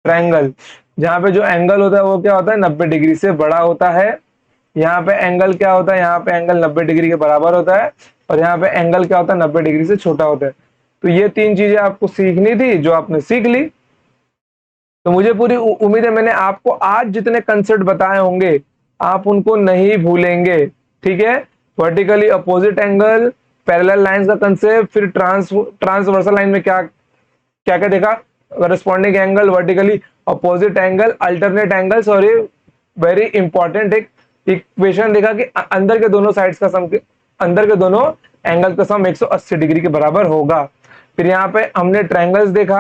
Speaker 1: ट्रायंगल। जहां पे जो एंगल होता है वो क्या होता है 90 डिग्री से बड़ा होता है। यहाँ पे एंगल क्या होता है, यहाँ पे एंगल 90 डिग्री के बराबर होता है, और यहाँ पे एंगल क्या होता है 90 डिग्री से छोटा होता है। तो ये तीन चीजें आपको सीखनी थी जो आपने सीख ली। तो मुझे पूरी उम्मीद है मैंने आपको आज जितने कंसेप्ट बताए होंगे आप उनको नहीं भूलेंगे। ठीक है, vertically opposite angle, parallel lines का कंसेप्ट, फिर ट्रांसवर्सल लाइन में क्या क्या क्या देखा, corresponding angle, vertically opposite angle, alternate angles, और ये वेरी इंपॉर्टेंट एक इक्वेशन देखा कि अंदर के दोनों साइड्स का सम, अंदर के दोनों एंगल का सम 180 डिग्री के बराबर होगा। फिर यहाँ पे हमने ट्रायंगल्स देखा।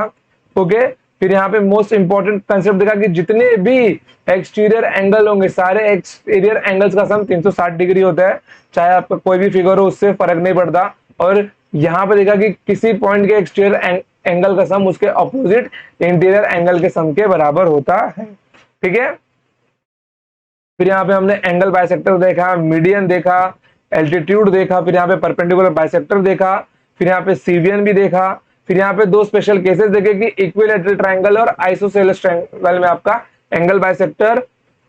Speaker 1: ओके, फिर यहाँ पे मोस्ट इंपॉर्टेंट कंसेप्ट देखा कि जितने भी एक्सटीरियर एंगल होंगे सारे एक्सटीरियर एंगल्स का सम 360 डिग्री होता है, चाहे आपका कोई भी फिगर हो उससे फर्क नहीं पड़ता। और यहाँ पे देखा कि किसी पॉइंट के एक्सटीरियर एंगल का सम उसके अपोजिट इंटीरियर एंगल के सम के बराबर होता है। ठीक है, फिर यहाँ पे हमने एंगल बाइसेक्टर देखा, मीडियन देखा, एल्टीट्यूड देखा, फिर यहाँ पे परपेंडिकुलर बाइसेक्टर देखा, फिर यहाँ पे सीवियन भी देखा। फिर यहाँ पे दो स्पेशल केसेस देखे कि इक्विलैटरल ट्रायंगल और आइसोसेलेस ट्रायंगल में आपका एंगल बाइसेक्टर,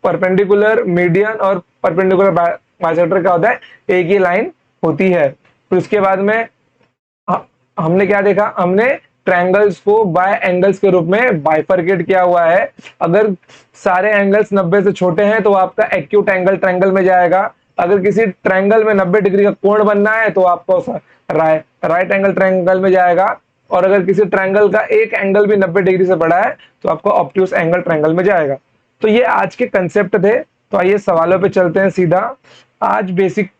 Speaker 1: परपेंडिकुलर, मीडियन और परपेंडिकुलर बाइसेक्टर क्या होता है, एक ही लाइन होती है। फिर उसके बाद में हमने क्या देखा, हमने ट्रायंगल्स को बाय एंगल्स के रूप में बाइफरकेट किया हुआ है। अगर सारे एंगल्स 90 से छोटे हैं तो आपका एक्यूट एंगल ट्रायंगल में जाएगा। अगर किसी ट्रायंगल में 90 डिग्री का कोण बनना है तो आपको राइट एंगल ट्रायंगल में जाएगा। और अगर किसी ट्रायंगल का एक एंगल भी 90 डिग्री से बड़ा है तो आपको ऑब्ट्यूस एंगल ट्रायंगल में जाएगा। तो ये आज के कंसेप्ट थे। तो आइए सवालों पे चलते हैं सीधा। आज बेसिक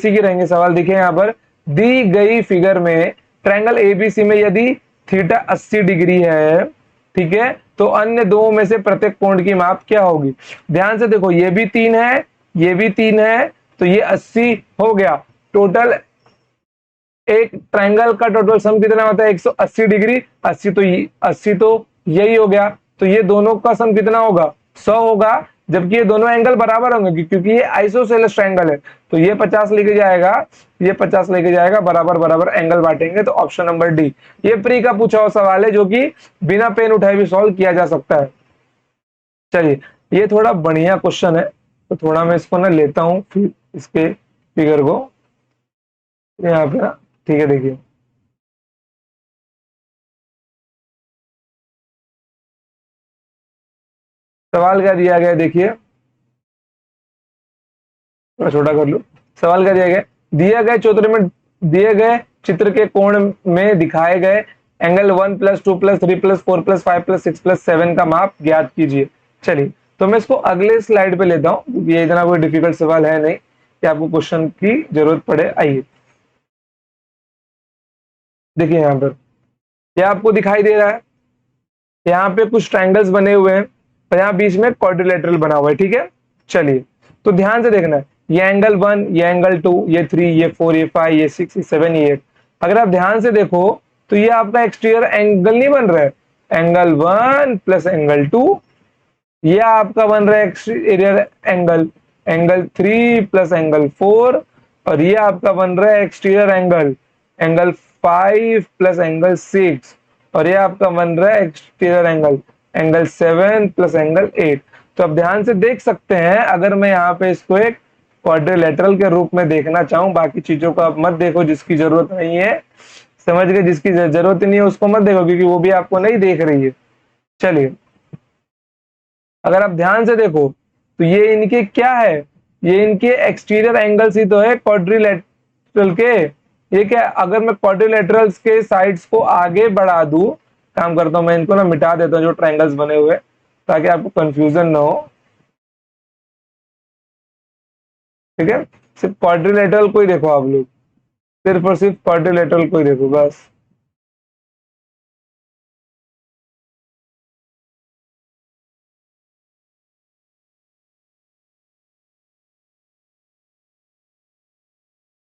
Speaker 1: ही रहेंगे सवाल। देखिए यहाँ पर दी गई फिगर में ट्रायंगल एबीसी में यदि थीटा 80 डिग्री है, ठीक है, तो अन्य दो में से प्रत्येक कोण की माप क्या होगी। ध्यान से देखो, ये भी 3 है, ये भी 3 है, तो ये 80 हो गया। टोटल एक ट्रायंगल का टोटल सम कितना होता है 180 डिग्री। 80 तो यही हो गया, तो ये दोनों का सम कितना होगा 100 होगा। जबकि ये दोनों एंगल बराबर होंगे क्योंकि ये आइसोसेलेस ट्रायंगल है। तो ये 50 लेके जाएगा, ये 50 लेके जाएगा, बराबर बराबर एंगल बांटेंगे। तो ऑप्शन नंबर डी, ये प्री का पूछा हुआ सवाल है जो कि बिना पेन उठाए भी सॉल्व किया जा सकता है। चलिए, ये थोड़ा बढ़िया क्वेश्चन है, तो थोड़ा मैं इसको ना लेता हूं फिर इसके फिगर को यहाँ पे ना। ठीक है, देखिए सवाल क्या दिया गया, देखिए थोड़ा छोटा कर लूं। सवाल क्या दिया गया, दिए गए चित्र में, दिए गए चित्र के कोण में दिखाए गए एंगल 1 + 2 + 3 + 4 + 5 + 6 + 7 का माप ज्ञात कीजिए। चलिए, तो मैं इसको अगले स्लाइड पे लेता हूं क्योंकि ये इतना कोई डिफिकल्ट सवाल है नहीं कि आपको क्वेश्चन की जरूरत पड़े। आइए देखिए, यहाँ पर क्या आपको दिखाई दे रहा है, यहाँ पे कुछ ट्रायंगल्स बने हुए हैं और यहाँ बीच में क्वाड्रिलेटरल बना हुआ है। ठीक है, चलिए तो ध्यान से देखना है, ये एंगल 1, ये एंगल 2, ये 3, ये 4, ये 5, ये 6, ये 7, ये 8। अगर आप ध्यान से देखो तो ये आपका एक्सटीरियर एंगल नहीं बन रहा है, एंगल 1 + एंगल 2, ये आपका बन रहा है एक्सटीरियर एंगल, एंगल 3 + एंगल 4, और ये आपका बन रहा है एक्सटीरियर एंगल, एंगल 5 + एंगल 6, और ये आपका बन रहा है एक्सटीरियर एंगल, एंगल 7 + एंगल 8। तो अब ध्यान से देख सकते हैं, अगर मैं यहाँ पे इसको एक क्वाड्रिलेटरल के रूप में देखना चाहूं, बाकी चीजों को आप मत देखो जिसकी जरूरत नहीं है, समझ गए, जिसकी जरूरत नहीं है उसको मत देखो क्योंकि वो भी आपको नहीं देख रही है। चलिए, अगर आप ध्यान से देखो तो ये इनके क्या है, ये इनके एक्सटीरियर एंगल्स ही तो है क्वाड्रिलेटरल के। ये क्या, अगर मैं क्वाड्रिलेटरल्स के साइड्स को आगे बढ़ा दूं, काम करता हूं मैं इनको ना मिटा देता हूं जो ट्रायंगल्स बने हुए, ताकि आपको कंफ्यूजन ना हो। ठीक है, सिर्फ क्वाड्रिलेटरल को ही देखो आप लोग, सिर्फ और सिर्फ क्वाड्रिलेटरल को ही देखो बस।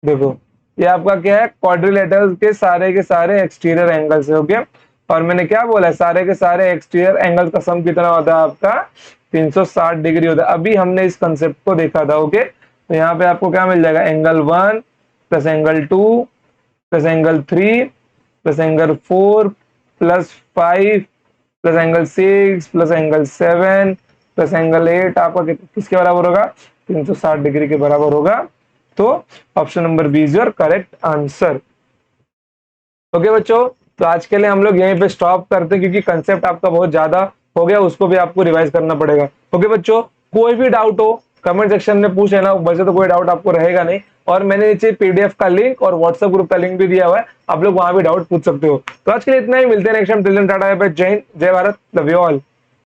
Speaker 1: देखो, ये आपका क्या है, क्वाड्रिलेटरल के सारे एक्सटीरियर एंगल्स है। ओके, और मैंने क्या बोला है, सारे के सारे एक्सटीरियर एंगल का सम कितना होता है आपका, 360 डिग्री होता है। अभी हमने इस कंसेप्ट को देखा था। ओके, तो यहाँ पे आपको क्या मिल जाएगा, angle 1 + angle 2 + angle 3 + angle 4 + 5 + angle 6 + angle 7 + angle 8 आपका किसके बराबर होगा, 360 डिग्री के बराबर होगा। तो option number B is your correct answer. Okay बच्चों, तो आज के लिए हम लोग यहीं पे स्टॉप करते हैं क्योंकि कंसेप्ट आपका बहुत ज्यादा हो गया, उसको भी आपको रिवाइज करना पड़ेगा। ओके बच्चों, कोई भी डाउट हो कमेंट सेक्शन में पूछ लेना, वैसे तो कोई डाउट आपको रहेगा नहीं। और मैंने नीचे पीडीएफ का लिंक और व्हाट्सएप ग्रुप का लिंक भी दिया हुआ है, आप लोग वहां भी डाउट पूछ सकते हो। तो आज के लिए इतना ही, मिलते हैं next time. Till then tata, bye bye, जय हिंद, जय भारत, लव यू ऑल।